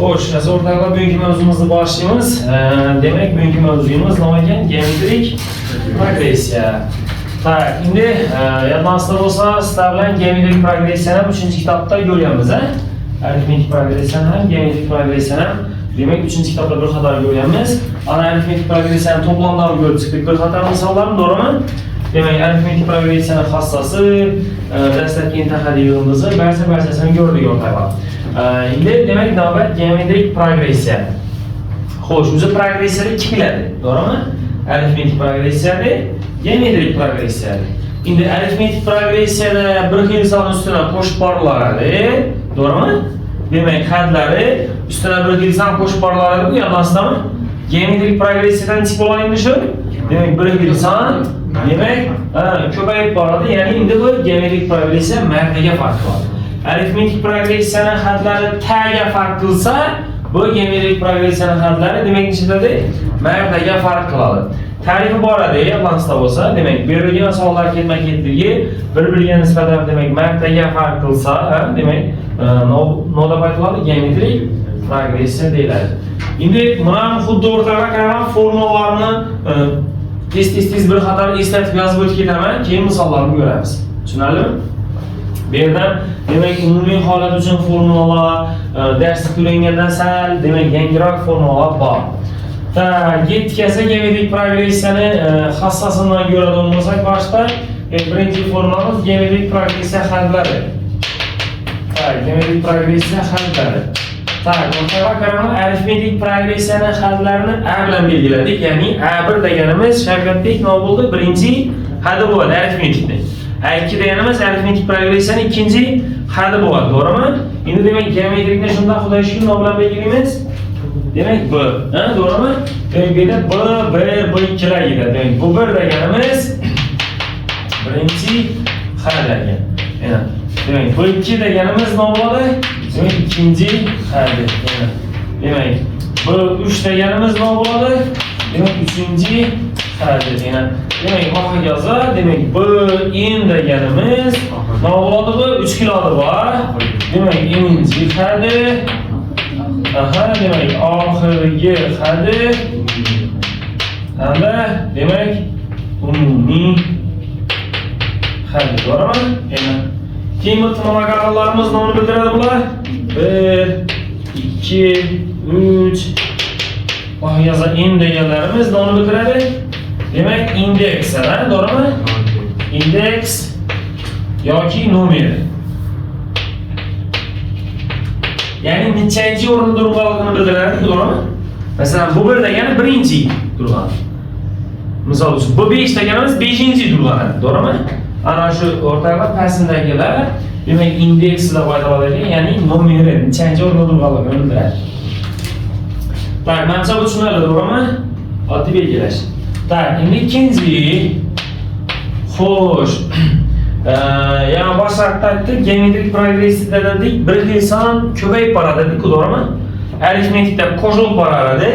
Xo'sh, o'rtoqlar, bugungi mavzumizni boshlaymiz. Demak, bugungi mavzuyimiz nima ekan? Geometrik progressiya. Tak, endi yodingizda bo'lsa, sizlar bilan geometrik progressiyani 3-kitobda ko'rganmiz, a? Arifmetik progressiyani ham, geometrik progressiyani ham, demak 3-kitobda bir qator ko'rganmiz. Ana arifmetik progressiyani to'plamdan ko'rib chiqdik, bir qator misollarni, to'g'rimi? Demak, arifmetik progressiyani xossasi, dastlabki intihodiy yo'limizni barchasini ko'rdik o'rtoqlar. Endi demak navbat geometrik progressiya. Xo'sh, o'zi progressiyada ikki keladi, to'g'rimi? Arifmetik progressiyada, geometrik progressiyada. Endi arifmetik progressiyada bir xil son ustidan qo'shib boriladi, to'g'rimi? Demak, hadlari ustidan bir xil son qo'shib boriladi, bu yoding'izdami? Geometrik progressiyadan tip bo'lgan endi shu. Demak, bir xil son demak, ko'payib boradi, ya'ni endi bu geometrik progressiya martaga farq qiladi. Arifmetik progressiyaning hadlari ta'ga farq qilsa, bu geometrik progressiyaning hadlari demak nechtada? Martaga farq qiladi. Tarifi bor edi, yodingizda bo'lsa, demak, berilgan sonlar ketma-ketligi bir-biriga nisbatan demak martaga farq qilsa, demak, nima aytiladi? Geometrik progressiya deyiladi. Endi mana xuddi o'rtaga qaragan formulalarni tez bir qator eslatib yozib o'tib ketaman, keyin misollarni ko'ramiz. Tushunarlimi? Bu yerdan demak umumiy holat uchun formulalar, darsda ko'rgandan sal demak yangiroq formulalar bor. Yetkazsa geometrik progressiyani xossasidan ko'radigan bo'lsak, boshda birinchi formulamiz geometrik progressiya hadlari. Geometrik progressiya hadlari. O'rtaga qaragan arifmetik progressiyaning hadlarini A bilan belgiladik. Ya'ni A1 deganimiz Shavkatbek nima bo'ldi? Birinchi hadi bo'ladi arifmetikda. A2 deganimiz arifmetik progressiyaning ikkinchi hadi bo'ladi, to'g'rimi? Endi demak geometrikni shunday xudo shukr nom bilan belgilaymiz. Demak B, to'g'rimi? Demak bu B2 lar edi. Demak bu 1 deganimiz birinchi hadi degan. Demak B2 deganimiz nima bo'ladi? Demak ikkinchi hadi. Demak bu 3 deganimiz nima bo'ladi? Demak uchinchi hadi. Demak hokazo, demak bu in deganimiz nima bo'ladi? Bu 3 kiloda bor. Demak inchi hadi. Demak oxirgi hadi. Hamda demak umumiy hadi, to'g'rimi? Keyin to'lamalarimiz nomini bildiradi bular. 1 2 3 hokazo in deganlarimiz nomini bildiradi. Demak indeks, to'g'rimi? Indeks yoki nomer. Ya'ni nechanchi o'rinda turganligini bildiradi, to'g'rimi? Masalan, bu 1 degani birinchi turgan. Misol uchun bu 5 deganimiz 5-chi turgan, to'g'rimi? Ana shu o'rtalar pastdagilar demak indeks deb aytiladi, ya'ni nomeri nechanchi o'rinda turganligini bildiradi. Tak, menimcha bu tushunarli, to'g'rimi? Oddiy belgilash. Tak, endi ikkinchi. Xo'sh. Yana boshqa aytdik, geometrik progressiyada dedik, bir xil son ko'payib boradi, dedik, to'g'rimi? Arifmetikda qo'shilib boradi,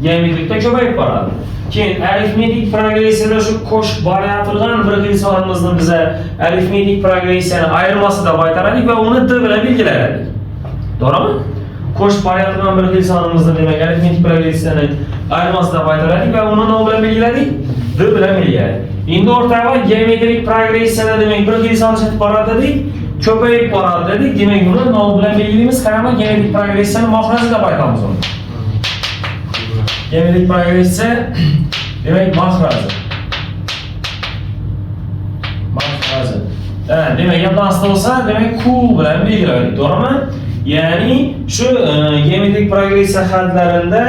geometrikda ko'payib boradi. Keyin arifmetik progressiyada shu qo'shib borayotgan bir xil sonimizni biz arifmetik progressiyaning ayirmasi deb aytaradik va uni D bilan belgiladik. To'g'rimi? Qo'shib borayotgan bir xil sonimizni demak arifmetik progressiyaning ayirmasi deb aytaradik va uni nima bilan belgiladik? D bilan belgiladik. Endi o'rtaga geometrik progressiyada demak bir xil son ketib boradi dedik, ko'payib boradi dedik. Demak uni nima bilan belgilaymiz? Qarama, geometrik progressiyaning mohrazi deb aytamiz uni. Geometrik progressiya demak mohrazi. Demak yodingizda bo'lsa, demak Q bilan belgiladik, to'g'rimi? Ya'ni shu geometrik progressiya hadlarida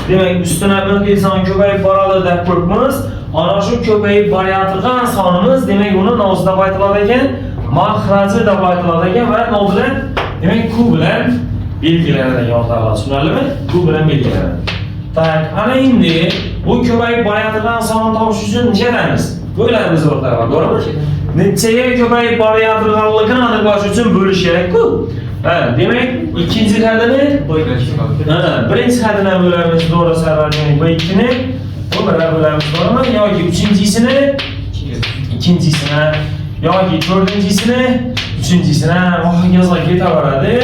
demak ustidan bir xil son ko'payib boradi deb ko'ribmiz. Ana shu ko'payib borayotgan sonimiz demak uni nima deb aytiladi ekan? Mohrazi deb aytiladi ekan va nima bilan? Demak Q bilan belgilanadi, yo'qlar. Tushunarlimi? Q bilan belgilanadi. Tak, ana endi bu ko'payib borayotgan sonni topish uchun nechadamiz? Bo'ylarimiz o'rtaga, to'g'rimi? Nechaga ko'payib borayotganligini aniqlash uchun bo'lish kerak-ku. Demak, ikkinchi hadini birinchi hadini bo'lamiz, to'g'ri sarvar, demak B2 ni bu bilan bo'lamiz, to'g'rimi? Yoki uchinchisini ikkinchisini yoki to'rtinchisini uchinchisini hokazo ketaveradi.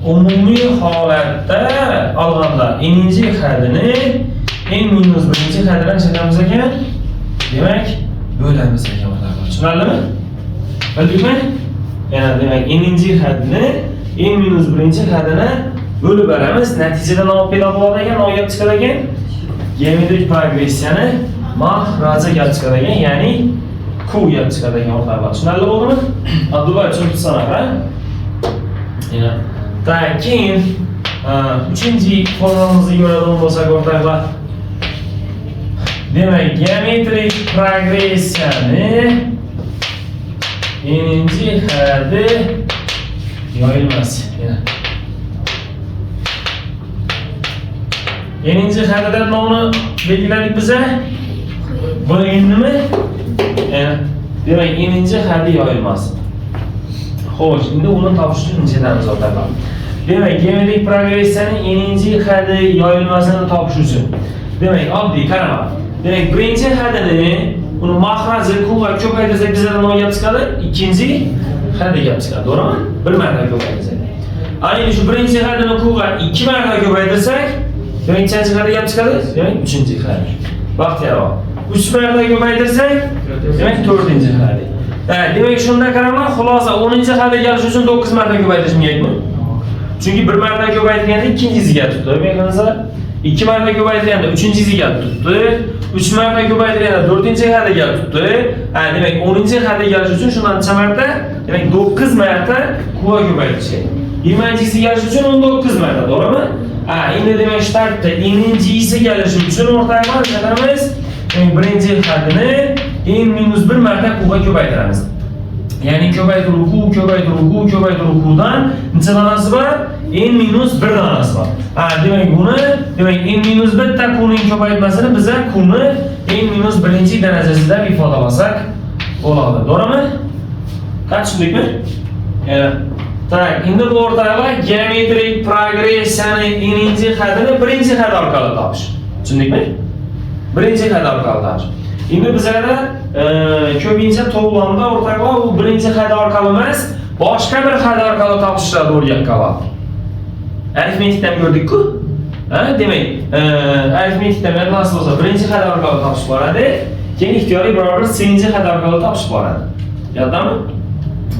umumiy holatda olganda n'inchi hadini n-1 hadidan chiqamiz ekan. Demak, bo'lamiz ekan o'rtoqlar. Tushunarlimi? Bildingmi? Yana demak, n'inchi hadini n-1 hadini bo'lib beramiz. Natijadan olib paydo bo'ladi ekan, olib chiqadi ekan. Geometrik progressiyani mahraja kelib chiqadi ekan, ya'ni Q kelib chiqadi ekan o'rtoqlar. Tushunarli bo'ldimi? Abdulla tushunib tursana, ha? Yana tak, keyin uchinchi formulamizni ko'radigan bo'lsak o'rtoqlar. Demak, geometrik progressiyani n'inchi hadi yoyilmasi. N'inchi hadidan nomini belgiladik biza. Bu nima? Demak, n'inchi hadi yoyilmasi. Xo'sh, endi uni topish uchun nechadamiz o'rtoqlar? Demak, geometrik progressiyaning n'inchi hadi yoyilmasini topish uchun. Demak, oddiy qarama. Demak, birinchi hadini uni mahraji Q'ga ko'paytirsak bizdan nima kelib chiqadi? Ikkinchi hadi kelib chiqadi, to'g'rimi? Bir marta ko'paytirsak. Ayni shu birinchi hadini Q'ga 2 marta ko'paytirsak, demak, nechanchi hadi kelib chiqadi? Demak, 3-chi hadi. Baxtiyor. 3 marta ko'paytirsak, demak, 4-chi hadi. Demak, shunda qaranglar, xulosa 10-chi hadi kelish uchun 9 marta ko'paytirish kerakmi? Chunki 1 marta ko'paytirganda ikkinchisiga tutdi. Demak, 2 marta ko'paytirganda 3-chisiga tutdi. 3 marta ko'paytirganda 4-chi hadiga tutdi. Demak, 10-chi hadiga kelish uchun shundan necha marta? Demak, 9 marta Q'ga ko'paytirish kerak. 20-chisiga kelish uchun 19 marta, to'g'rimi? Endi demak, startda n'inchisi kelish uchun o'rtoqlar qilamiz. Demak, birinchi hadini n-1 marta Q'ga ko'paytiramiz. Ya'ni ko'paytiruv Q'dan necha donasi bor? n-1 donasi bor. Demak, buni demak n-1 ta Q'ning ko'paytmasini biz Q'ni n-1 darajasida ifodalasak bo'ladi. To'g'rimi? Tushundikmi? Tak, endi bu o'rtoqlar geometrik progressiyaning n'inchi hadini birinchi had orqali topish. Tushundikmi? Birinchi had orqali topish. Endi bizlarda ko'pincha to'plamda o'rtoqlar u birinchi had orqali emas, boshqa bir had orqali topishlar o'rganib qoladi. Arifmetikdan ko'rdik-ku? Demak, arifmetikdan nasıl bo'lsa birinchi had orqali topish boradi, keyin ixtiyoriy biror bir ikkinchi had orqali topish boradi. Yo'qmi?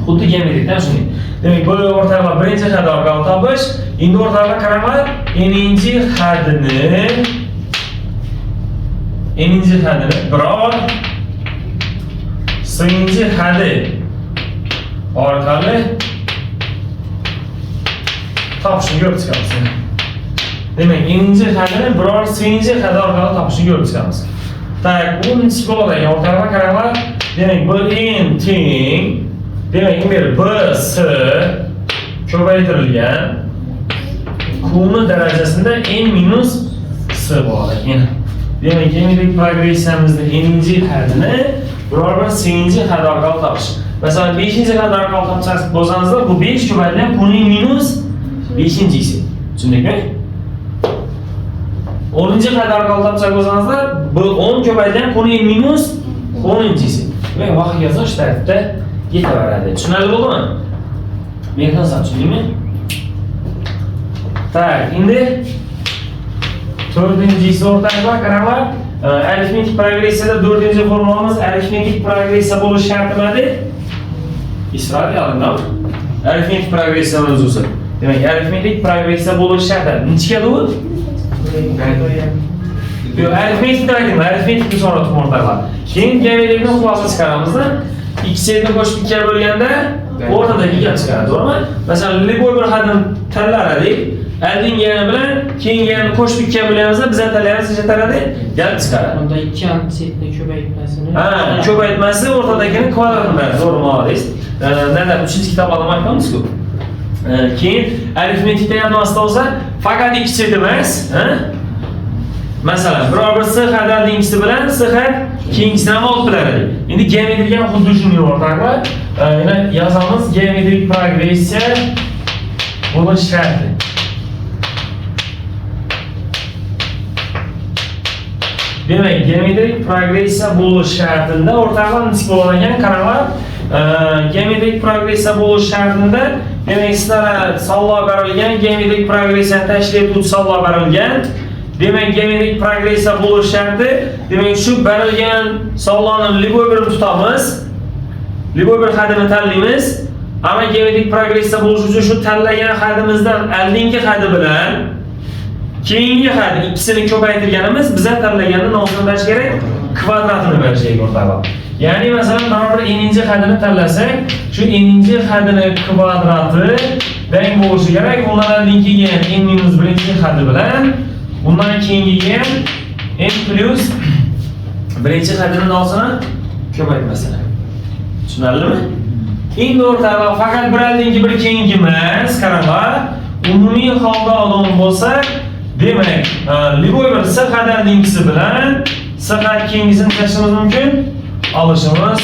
Xuddi geometrikdan shunday. Demak, bu o'rtoqlar birinchi had orqali topish. Endi o'rtoqlar qaranglar, n'inchi hadini biror ikkinchi hadi orqali topishni ko'rib chiqamiz. Demak, n'inchi hadini biror ikkinchi hadi orqali topishni ko'rib chiqamiz. Tak, bu nechi bo'ladi? O'rtoqlar qaranglar. Demak, bu n teng. Demak, endi b s ko'paytirilgan Q'ning darajasida n-s bo'ladi. Demak, geometrik progressiyamizning n'inchi hadini biror bir ikkinchi had orqali topish. Masalan, 5-chi had orqali topsangiz bo'lsangiz, bu 5 ko'paytirilgan Q'ning minus 5-chisi. Tushundingmi? 10-chi had orqali topsak bo'lsangiz, bu 10 ko'paytirilgan Q'ning minus 10-chisi. Demak, vaqt yozish tartibda yetaveradi. Tushunarli bo'ldimi? Men ham tushundingmi? Tak, endi 4-chi o'rtoqlar qaranglar. Arifmetik progressiyada 4-chi formulamiz arifmetik progressiya bo'lish sharti nima edi? Isror yozdim. Arifmetik progressiya mavzusi. Demak, arifmetik progressiya bo'lish sharti nechaga u? Yo'q, arifmetikni ayting, arifmetikni so'radim o'rtoqlar. Keyin geometrikni xulosa chiqaramiz-da. X7 ni qo'shib 2 ga bo'lganda o'rtadagi gap chiqadi, to'g'rimi? Masalan, liboy bir hadni tanladik. Aldingani bilan keyingani qo'shib 2 ga bo'lamizda biz tanlaymiz, necha taradi? Gap chiqaradi. Unda ikki antsetni ko'paytmasini. Ko'paytmasi o'rtadagini kvadratini zo'rmoqdingiz. Nada 3-chi kitob olib aytamiz-ku. Keyin arifmetikda ham nasıl olsa faqat ikki chet emas, masalan, biror bir s hadingisi bilan s had keyingisidan ham olib biladi. Endi geometrikga ham xuddi shunday o'rtoqlar. Yana yozamiz, geometrik progressiya bo'lish sharti. Demak, geometrik progressiya bo'lish shartida o'rtoqlar nisbi bo'lgan qaranglar. Geometrik progressiya bo'lish shartida Demek sizlarga savol berilgan, geometrik progressiyani tashkil etuvchi savol berilgan. Demek geometrik progressiya bo'lish sharti. Demek shu berilgan savollarni liboy bir tutamiz. Liboy bir hadini tanlaymiz. Ama geometrik progressiya bo'lish uchun shu tanlagan hadimizdan oldingi hadi bilan keyingi hadi ikkisini ko'paytirganimiz biza tanlaganni nomini berish kerak, kvadratini berish kerak o'rtaga. Ya'ni masalan mana bir n'inchi hadini tanlasak, shu n'inchi hadini kvadrati teng bo'lishi kerak. Undan oldingi n-1 hadi bilan bundan keyingi ham n plus birinchi hadini nomini ko'paytmasini. Tushunarlimi? Endi o'rtaga faqat bir oldingi bir keyingi emas, qaranglar. Umumiy holda odam bo'lsak, demak, liboy bir s had oldingisi bilan s had keyingisini tashlashimiz mumkin, olishimiz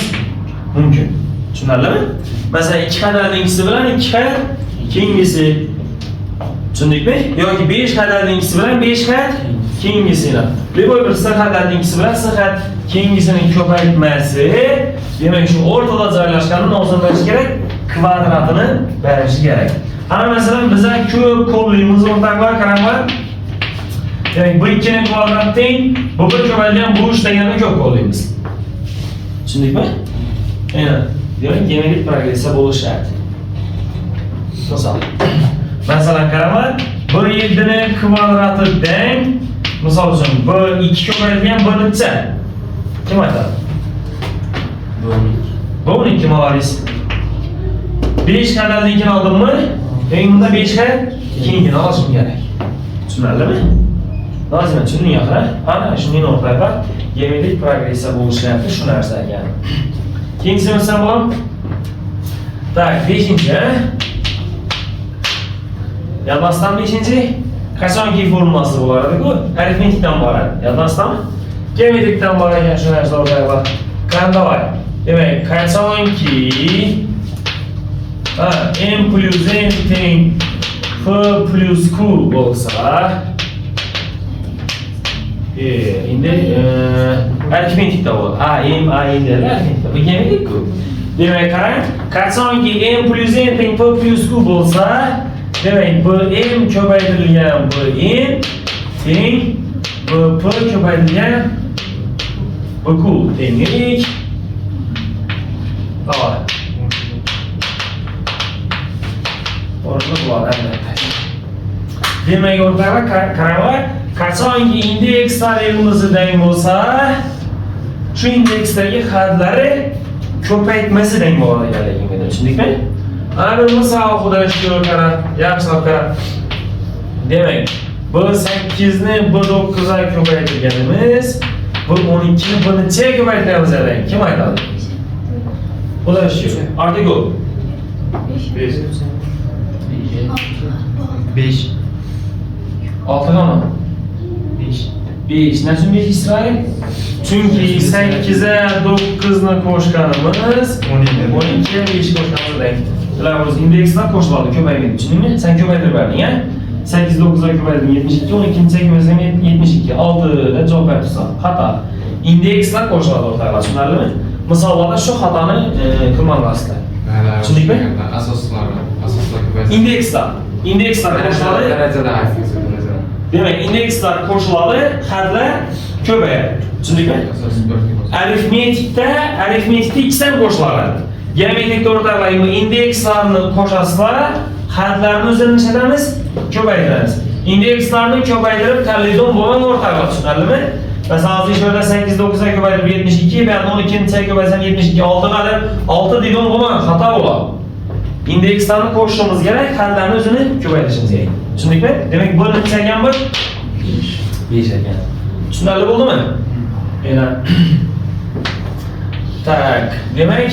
mumkin. Tushunarlimi? Masalan, 2 had oldingisi bilan 2 had keyingisi. Tushundikmi? Yoki 5 had oldingisi bilan 5 had keyingisini. Liboy bir s had oldingisi bilan s had keyingisini ko'paytmasi, demak shu o'rtada joylashganini nomini berish kerak, kvadratini berish kerak. Ana masalan biza ko'p qo'llaymiz o'rtaga qaranglar. Demak, bu ikkini kvadrat teng, bu bir ko'paygan burush deganni ko'p qo'llaymiz. Tushundikmi? Demak, geometrik progressiya bo'lishi shart. Masalan, qaranglar, b7 ni kvadrati teng, misol uchun b2 ko'paygan b-necha? Kim aytadi? b12 молодец. 5 hadalnikini oldimmi? Bunda 5 had keyingini olishim kerak. Tushunarlimi? Lozim tushunding axir. Ana shunday o'rtaga geometrik progressiya bo'lishyapti shu narsa ekan. Keyingisi misol bo'lam. Tak, 5-chi. Yodlasdan 5-chi qachonki formulasi bo'lar edi-ku? Arifmetikdan boradi. Yodlasdanmi? Geometrikdan borgan shu narsa o'rtaga. Qanday? Demak, qachonki m plus n teng f plus q bo'lsa, endi arifmetikda bo'ladi. M endi arifmetikda. Bu geometrik-ku. Demak, qarang, qachonki m plus n teng f plus q bo'lsa, demak, bu m ko'paytirilgan bu n teng bu f ko'paytirilgan bu q tenglik. Doğru. Orada bu alakta. Demek orada kararlar qachonki indekslar elimizni teng bo'lsa, shu indeksdagi hadlari ko'paytmasi teng bo'lganligini tushundikmi? Ana bu misol xudoga qarab, yaxshilab qarab. Demak, bu 8 ni bu 9 ga ko'paytirganimiz, bu 12 ni bu nechaga ko'paytiramiz ekan? Kim aytadi? Bular şu. Artık o. 5. 5. 6 mı? 5. 5. Nasıl 5 İsrail? Çünkü 8'e 9'la koşkanımız 12'ye 5 koşkanımız denk. Bular biz indeksler koşuladı köpeymedi. Düşündün mü? Sen köpeydir verdin ya. 8 9'a köpeydin 72, 12'nin 8'e 72, 6'da cevap verdirsen. Hata. Indeksler koşuladı ortaya. Şunlarlı mı? Misallarda şu hatanı kılmanlasızlar. Tushundikmi? Asoslar ko'paysa. Indekslar qo'shiladi. Darajada aytsangiz. Demak, indekslar qo'shiladi, hadlar ko'payadi. Tushundikmi? Arifmetikda ikkisidan qo'shiladi. Geometrikda o'rtalaymi indekslarni qo'shasizlar, hadlarni o'zini nishadamiz, ko'paytiramiz. Indekslarni ko'paytirib tanlaydigan bo'lgan o'rtaga tushunarlimi? Mesela hozir şurada 8 9'a ko'paytirib 72, ben 12'ni 8 ko'paytirsam 72, 6 qilib 6 degan bo'lgan xato bo'ladi. Indekslarni qo'shishimiz kerak, hadlarni o'zini ko'paytirishimiz kerak. Tushundikmi? Demak, bu necha ekan bu? 5 ekan. Tushunarli bo'ldimi? Yana tak, demak,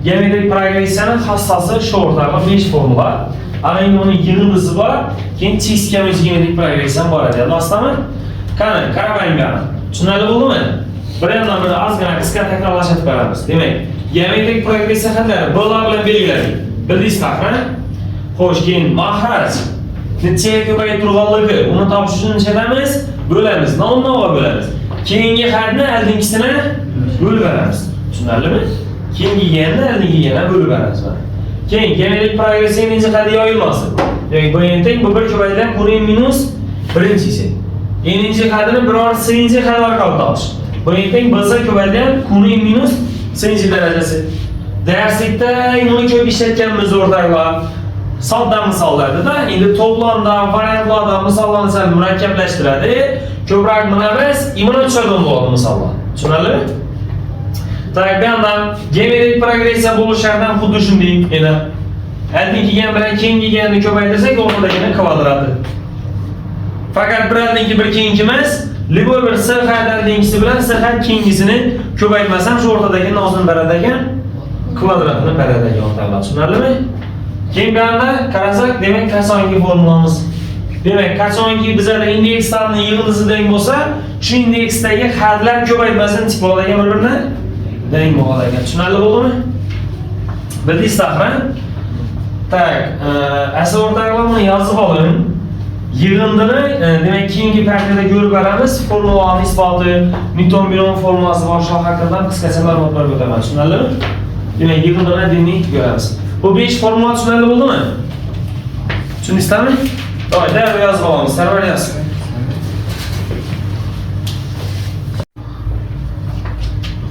geometrik progressiyaning hassasi shu o'rtaga 5 formula. Ana endi uning yig'indisi bor, keyin cheksiz geometrik progressiya bor edi. Yodlasizmi? Qani, qarabanglar. Tushunarli bo'ldimi? Bir yandan buni ozgina qisqa takrorlashib beramiz. Demak, geometrik progressiya hadlari bo'lar bilan belgilanadi. Bildingizmi, ha? Xo'sh, keyin mahraj nechaga ko'payib turganligi, uni topish uchun nechadamiz? Bo'lamiz, nomma bo'lamiz. Keyingi hadni oldingisini bo'lib beramiz. Tushunarlimi? Keyingi yana oldingiga yana bo'lib beramiz. Keyin geometrik progressiya jihati yoyilmasi. Demak, bu teng bu bir ko'paytirilgan quni minus birinchisi. Eninchi jihatining biror sinchi jihati orqali topish. Bu teng bo'lsa ko'paytirilgan quni minus sinchi darajasi. Darslikda buni ko'p ishlatganmiz o'rtoqlar. Sodda misollarda, endi to'plamda, variantlarda misollarni sal murakkablashtiradi. Ko'proq bilamiz, imon tushadigan bo'ladi misollar. Tushunarlimi? Tak, bu yerdan geometrik progressiya bo'lishlaridan xuddi shunday edi. Aldin kelgan bilan keyin kelganni ko'paytirsak, o'rtadagini kvadrati. Faqat bir aldinki bir keyinki emas, liboy bir s xat aldingisi bilan s xat keyingisini ko'paytmasam, shu o'rtadagi nozin baradagan kvadratini baradagan o'rtaqlar. Tushunarlimi? Keyin bu yerda qarasak, demak, qachongi formulamiz. Demak, qachonki bizlarda indekslarning yig'indisi teng bo'lsa, shu indeksdagi xatlar ko'paytmasini tikladigan bir-birini teng bo'ladi. Tushunarli bo'ldimi? Bildingiz taxran? Tak, asl o'rtoqlar buni yozib oling. Yig'indini, demak, keyingi partiyada ko'rib boramiz. Formulalarning isboti, Newton-Bion formulasi boshqa haqida qisqacha ma'lumotlar beraman. Tushunarlimi? Demak, yig'indini dinni ko'ramiz. Bu 5 formula tushunarli bo'ldimi? Tushundingizmi? To'g'ri, darrov yozib olamiz. Sarvar yoz.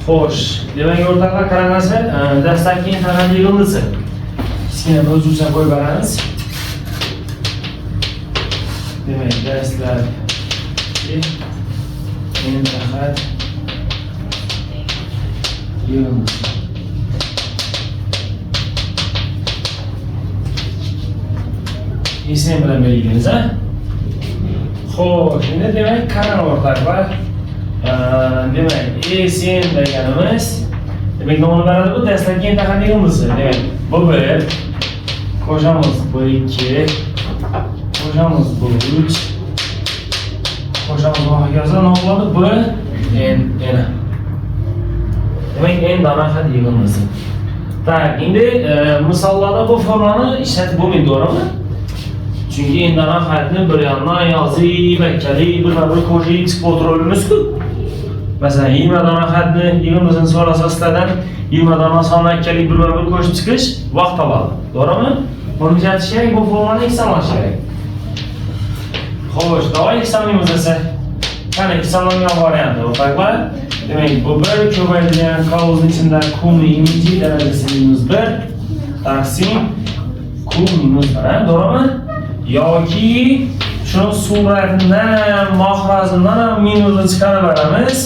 Xo'sh, demak, o'rtoqlar qaramaslar, dastlabki faqat yig'indisi. Kichkina bir uzuncha qo'yib beramiz. Demak, dastlabki faqat yig'indisi. Isim bilan belgilaymiz, ha? Xo'sh, endi demak, qarang o'rtoqlar. Demak, isim deganimiz, demak, nomini beradi bu dastlabki faqat yig'indisi. Demak, bu 1, qo'shamiz bu 2, qo'shamiz bu 3, qo'shamiz bu hokazo nima bo'ladi? Bu n. Demak, n dona xat yig'indisi. Tak, endi misollarda bu formulani ishlatib bo'lmaydi, to'g'rimi? Chunki endi ana xatni bir yandan yozib, bakkalik, bir qo'shib chiqib o'tirolmaymiz-ku. Masalan, 20 dona xatni yig'indisini so'rasa sizlardan 20 dona son bakkalik bir qo'shib chiqish vaqt oladi. To'g'rimi? Buni ijatish kerak, bu formulani hisoblash kerak. Xo'sh, davay hisoblaymiz esa. Qani hisoblangan varianti o'rtoqlar. Demak, bu bir ko'paytirilgan qavuzning ichida qumi iminchi darajasi -1 taqsim q -1, to'g'rimi? Yoki shu suratidan, mohrazidan minusni chiqarib beramiz.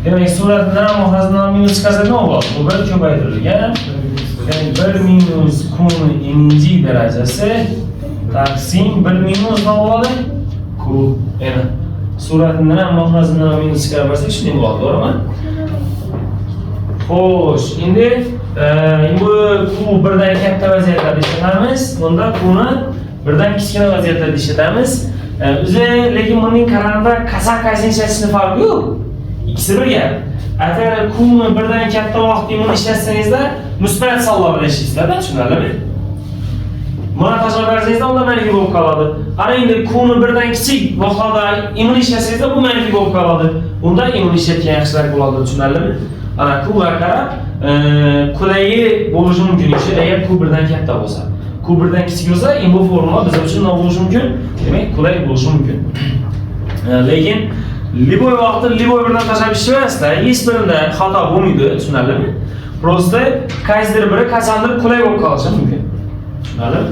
Demak, suratidan, mohrazidan minus chiqarsa nima bo'ladi? Bu bir ko'paytirilgan. Ya'ni 1 minus quni iminchi darajasi taqsim 1 minus nima bo'ladi? Q. Yana suratidan, mohrazidan minus chiqarib bersak, shunday bo'ladi, to'g'rimi? Xo'sh, endi bu Q birdan katta vaziyatlarda ishlatamiz. Bunda Q'ni birdan kichkina vaziyatlarda ishlatamiz. Lekin buning qarorida qaysini ishlatishning farqi yo'q. Ikkisi birga. Agar Q'ni birdan katta vaqtda buni ishlatsangizda, musbat sonlarda ishlaysizlar, tushunarlimi? Buni tasavvurlaringizda unda manfiy bo'lib qoladi. Ana endi Q'ni birdan kichik vaqtda imon ishlatsangizda bu manfiy bo'lib qoladi. Unda imon ishlatgan yaxshilar bo'ladi, tushunarlimi? Ana Q'ga qarab qulayi bo'lishi mumkin ishi, agar Q birdan katta bo'lsa. Q birdan kichik bo'lsa, bu formula biz uchun nima bo'lishi mumkin? Demak, qulay bo'lishi mumkin. Lekin liboy vaqtda liboy bilan tashlab ishlayapsizda, hech birida xato bo'lmaydi, tushunarlimi? Prosta qaysidir biri qachondir qulay bo'lib qolishi mumkin. Tushunarlimi?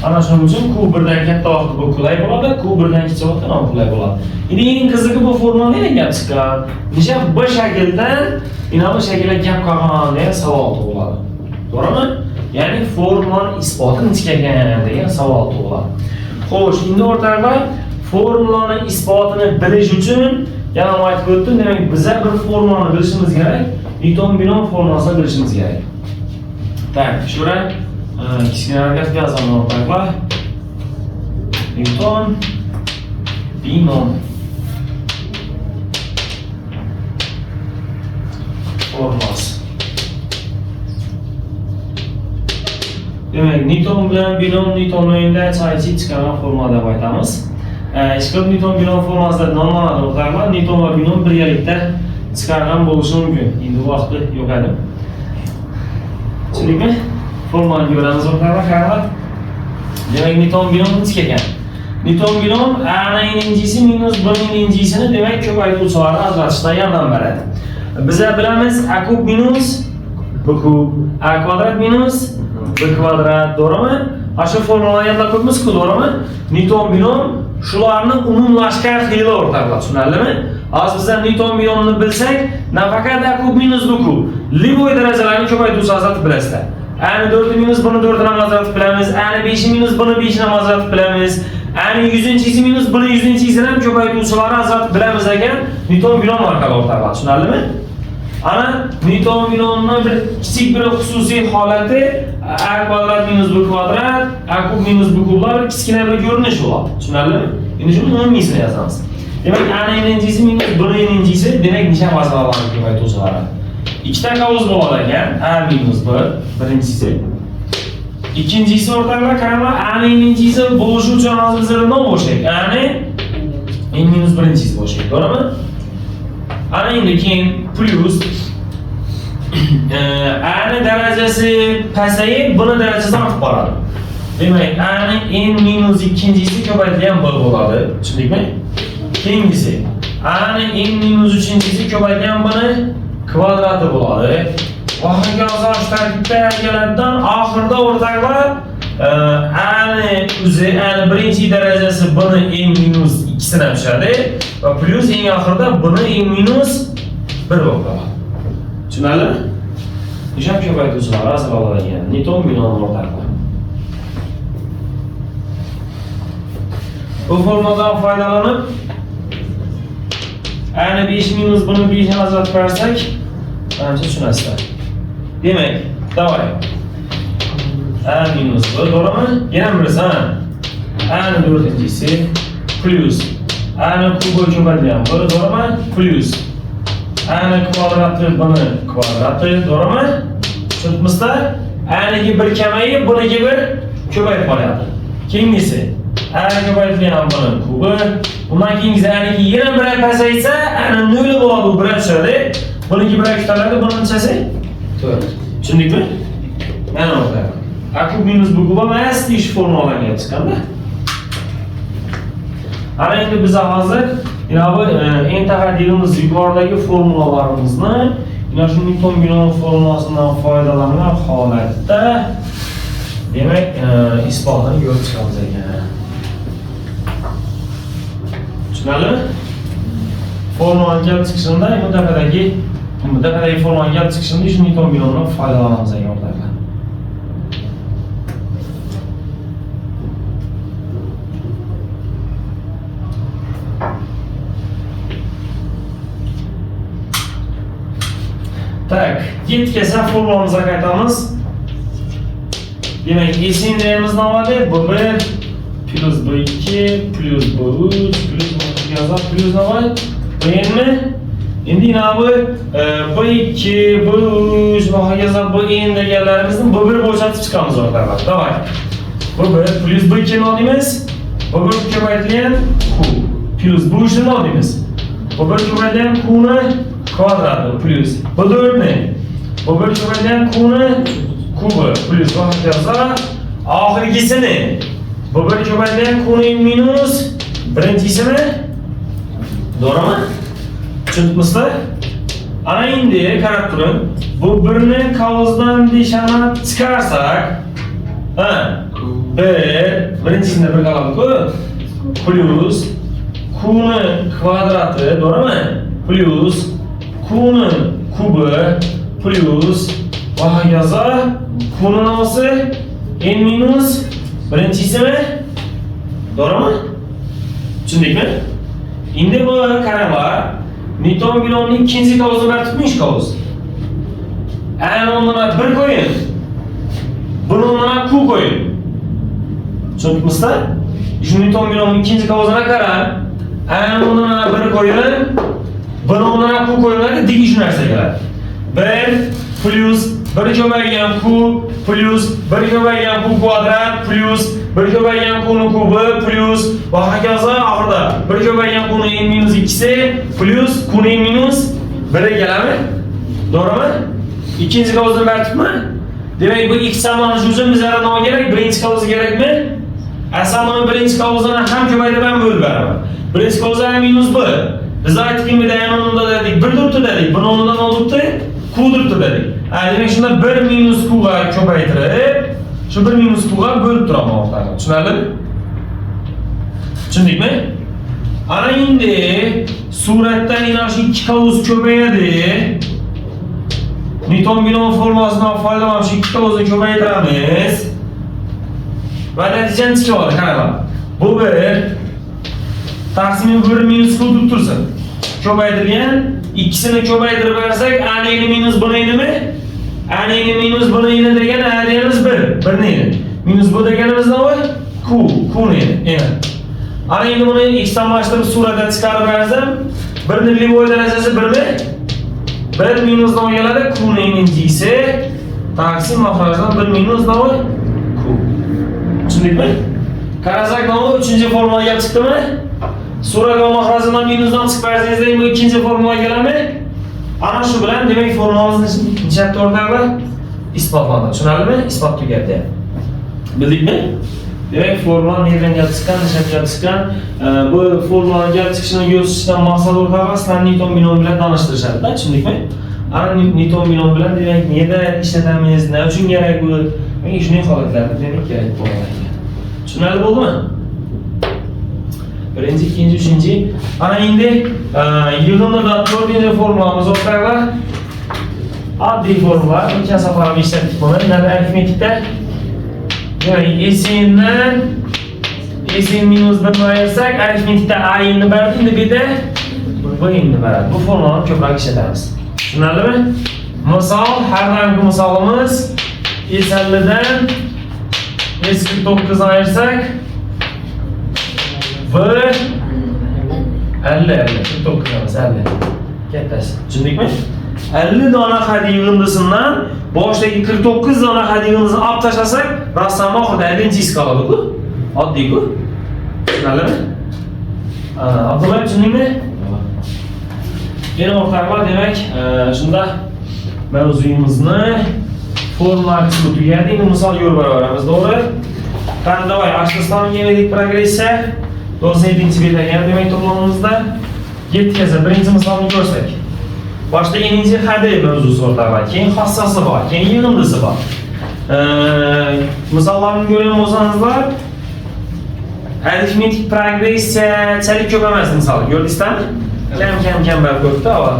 Ana shuning uchun Q birdan katta vaqtda bu qulay bo'ladi, Q birdan kichik vaqtda ham qulay bo'ladi. Endi eng qizig'i bu formula nega gap chiqqan? Nisha bu shakldan bu shaklga gap qolgan degan savol tug'iladi. To'g'rimi? Ya'ni formulani isboti nechgagan degan savol tug'iladi. Xo'sh, endi o'rtoqlar, formulani isbotini bilish uchun yana aytib o'tdim, demak, biz bir formulani bilishimiz kerak, Newton-Bion formulasini bilishimiz kerak. Tak, shura kichkina harakat yozaman o'rtoqlar. Newton-Bion formulasi. Demak, Newton bilan Bion Newton o'yinda chaychi chiqqan formula deb aytamiz. Ishqilib Newton-Bion formulasida nomlanadi o'rtoqlar. Newton va Bion birgalikda chiqargan bo'lishi mumkin. Endi vaqti yo'q edi. Tushundingmi? formani ko'ramiz o'rtoqlar, qaranglar. Demak, Newton binom necha ekan? Newton binom A inchisi minus B inchisini demak ko'paytuvchilarni ajratishda yordam beradi. Biz bilamiz A kub minus B kub, A kvadrat minus B kvadrat, to'g'rimi? Ana shu formulalarni yodlab ko'pmiz-ku, to'g'rimi? Newton binom shularni umumlashgan xili o'rtoqlar, tushunarlimi? Hozir biz Newton binomni bilsak, nafaqat A kub minus B kub, liboy darajalarni ko'paytuvchi ajratib bilasizlar. Ani 4 minus buni 4 ni ajratib bilamiz, ani 5 minus buni 5 ni ajratib bilamiz. Ani 100-inchisi minus buni 100-inchisini ham ko'paytuvchilarni ajratib bilamiz ekan, Newton binom orqali o'rtoqlar, tushunarlimi? Ana Newton binomning bir kichik bir xususiy holati A kvadrat minus B kvadrat, A kub minus B kublar kichkina bir ko'rinish bo'ladi. Tushunarlimi? Endi shuni umumiysini yozamiz. Demak, A inchisi minus B inchisi demak nishon masalalarni ko'paytuvchilari. Ikkita qavuz bo'ladi ekan, A minus B birinchisi. İkincisi o'rtoqlar, qaranglar, A inchisi bo'lishi uchun hozir bizda nima bo'lishak? A ni n minus birinchisi bo'lishak, to'g'rimi? Ana endi keyin plus A ni darajasi pasayib, buni darajasi ortib boradi. Demak, A ni n minus ikkinchisi ko'paytirilgan B bo'ladi. Tushundikmi? Keyingisi A ni n minus uchinchisi ko'paytirilgan buni kvadrati bo'ladi. Va hokazo shu tarkibda keladigan oxirida o'rtoqlar A ni o'zi A ni birinchi darajasi B ni n minus 2 dan tushadi va plus eng oxirida B ni n minus 1 bo'lib qoladi. Tushunarlimi? Nishon ko'paytuvchilar asl oladigan Newton binomi o'rtoqlar. Bu formuladan foydalanib A ni 5 minus B ni 5 ni ajratib bersak, ancha tushunasizlar. Demak, davay. A minus B, to'g'rimi? Yana birisi, A ni 4-inchisi plus A ni kubi ko'paytirilgan B, to'g'rimi? Plus A ni kvadrati B ni kvadrati, to'g'rimi? Tushunibmizlar? A niga bir kamayib, B niga bir ko'payib qolyapti. Keyingisi A ko'paytirilgan B ni kubi. Bundan keyingisi A niga yana bir pasaysa, A ni 0 bo'ladi, u 1 tushadi. B niga 1 ko'tariladi, B ni nechasi? 4. Tushundikmi? Mana o'rtoqlar. A kub minus B kub emas, ish formulalarga chiqqanda. Ana endi biz hozir yana bu eng taqadimimiz yuqoridagi formulalarimizni yana shu Newton binom formulasidan foydalangan holatda demak isbotini ko'rib chiqamiz ekan. Tushunarlimi? Formulaning kelib chiqishida muntaqadagi formulaning kelib chiqishida shu Newton binomidan foydalanamiz ekan o'rtoqlar. Tak, yetkazsa formulamizga qaytamiz. Demak, esinlerimiz nima bo'ladi? B1 plus B2 plus B3 plus yozib plus nima bo'ladi? B'mi? Endi bu B2, B3 va hokazo B'n deganlarimizni B1 bo'shatib chiqamiz o'rtoqlar. Davay. B1 plus B2 ni olamiz. B1 ko'paytirilgan Q plus B3 ni olamiz. B1 ko'paytirilgan Q ni kvadrati plus B4 ni B1 ko'paytirilgan Q ni kubi plus va hokazo oxirgisini B1 ko'paytirilgan Q ni minus birinchisini, to'g'rimi? Tushunibmizlar? Ana endi qarab turing. Bu 1 ni qavuzdan nishonni chiqarsak, birinchisini bir qilamiz-ku, plus Q ni kvadrati, to'g'rimi? Plus Q ni kubi plus va hokazo Q ni nomasi n minus birinchisimi, to'g'rimi? Tushundikmi? Endi bu qaranglar, Newton binomining ikkinchi qavuzini tartibmish qavuz. A o'rniga 1 qo'ying. Buni o'rniga Q qo'ying. Tushundingizmi? Shu Newton binomining ikkinchi qavuzini qarang. A o'rniga 1 qo'ying. Buni o'rniga Q qo'yinglar, degi shu narsa keladi. 1 plus 1 ko'paygan Q plus 1 ko'paygan Q kvadrat plus 1 ko'paygan Q ni kubi plus va hokazo oxirida 1 ko'paygan Q ni n minus 2 plus Q ni n minus 1 keladi. To'g'rimi? Ikkinchi qavuzni tartibmi? Demek bu ikki samanın o'zi bizlarga nima kerak? Birinchi kavuzi kerakmi? Asamani birinchi kavuzini ham ko'paytirib ham bo'lib beraman. Birinchi kavuzi ham -1. Biz aytdikki, yanonda dedik, 1 turibdi dedik. Buni o'rnidan olibdi, q turibdi dedik. Demak shunda 1 - q ga ko'paytirib, shu 1 - q ga bo'lib turaman o'rtaga. Tushunarlimi? Tushundikmi? Ana endi suratdan yana shu ikki kavuz ko'payadi. Newton binom formulasidan foydalanib shu ikki kavuzni ko'paytiramiz. Va natijani chiqadi, qaranglar. Bu bir taqsim 1 - q deb tursin. Ko'paytirgan, ikkisini ko'paytirib bersak, a-ni minus b-nimi? A-ni minus b-ni degan a-nimiz 1, 1-ni. Minus b deganimiz nima? Q-ni. Ana endi buni x-lashtirib suratga chiqarib bersam, 1 ni livoy darajasi 1mi? 1 minus nima keladi? Q-ning isi taqsim mahrajdan 1 minus nima? Q. Tushundikmi? Qarasak nima 3-formula kelib chiqdimi? Suratga mahrajdan minusdan chiqib bersangizda bu ikkinchi formula keladimi? Ana shu bilan demak formulamizni necha o'rtaga isbotlandi. Tushunarlimi? Isbot tugadi. Bildikmi? Demak formula nereden kelib chiqqan, necha kelib chiqqan? Bu formulaning kelib chiqishini yo'lishdan maqsad o'rtaga sizlarni Newton binomi bilan tanishtirishadi-da, tushundikmi? Ana Newton binomi bilan demak nega ishlatamiz, nima uchun kerak bu? Menga shunday holatlarda demak kerak bo'ladi. Tushunarli bo'ldimi? Birinchi, ikkinchi, uchinchi. Ana endi yig'imda 4-formulamiz o'rtaga oddiy formula, o'tgan safar ham ishlatdik buni. Nima arifmetikda? Demak, SN minus 1 ni ayirsak, arifmetikda A ni beradi, endi bu yerda B ni beradi. Bu formulani ko'proq ishlatamiz. Tushunarlimi? Misol, har doimgi misolimiz S50 dan S49 ni ayirsak, B 50 49 emas 50. Kattasi. Tushundikmi? 50 dona hadi yig'indisidan boshdagi 49 dona hadi yig'indisini olib tashlasak, rassom oxirida 50-chi qoladi-ku. Oddiy-ku. Tushunarlimi? Abdullah tushundingmi? Yana o'rtoqlar, demak, shunda mavzuyimizni formulalar qismi tugadi. Endi misol yo'l beraveramiz, to'g'ri? Qani davay, ashtasdan geometrik progressiya 97-betga demak to'plamimizda 7 gaza birinchi misolni ko'rsak. Boshda enerji hadi mavzusi o'rtaga, keyin hassasi bor, keyin yig'indisi bor. Misollarni ko'rgan bo'lsangizlar, arifmetik progressiya chalik ko'p emas misol. Ko'rdingizmi? Kam bor ko'pda, avval.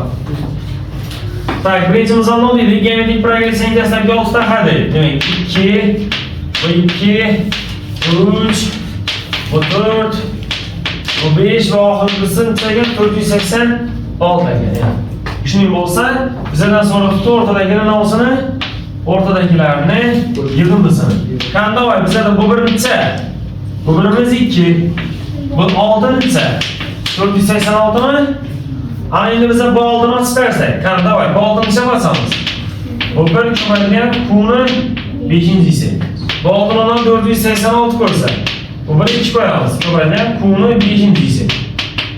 Tak, birinchi misolni olaylik. Geometrik progressiya dastlabki 6 ta hadi. Demak, 2, 3, 4, 5 va oxirgisi degan 486 ekan. Shuning bo'lsa, bizdan sonra tutib o'rtadagini navsini, o'rtadagilarni yig'indisini. Qanday bizda bu birinchi, bu birimiz 2, bu 6-chi. 486 mi? Ana endi biz bu oldini chiqarsak, qanday bu 6-chi basamiz. Bu bir ko'maydigan Q'ni 5-chisi. Bu oldidan 486 ko'rsak, bu bir 2 qo'yamiz. Ko'maydigan Q'ni 5-chisi.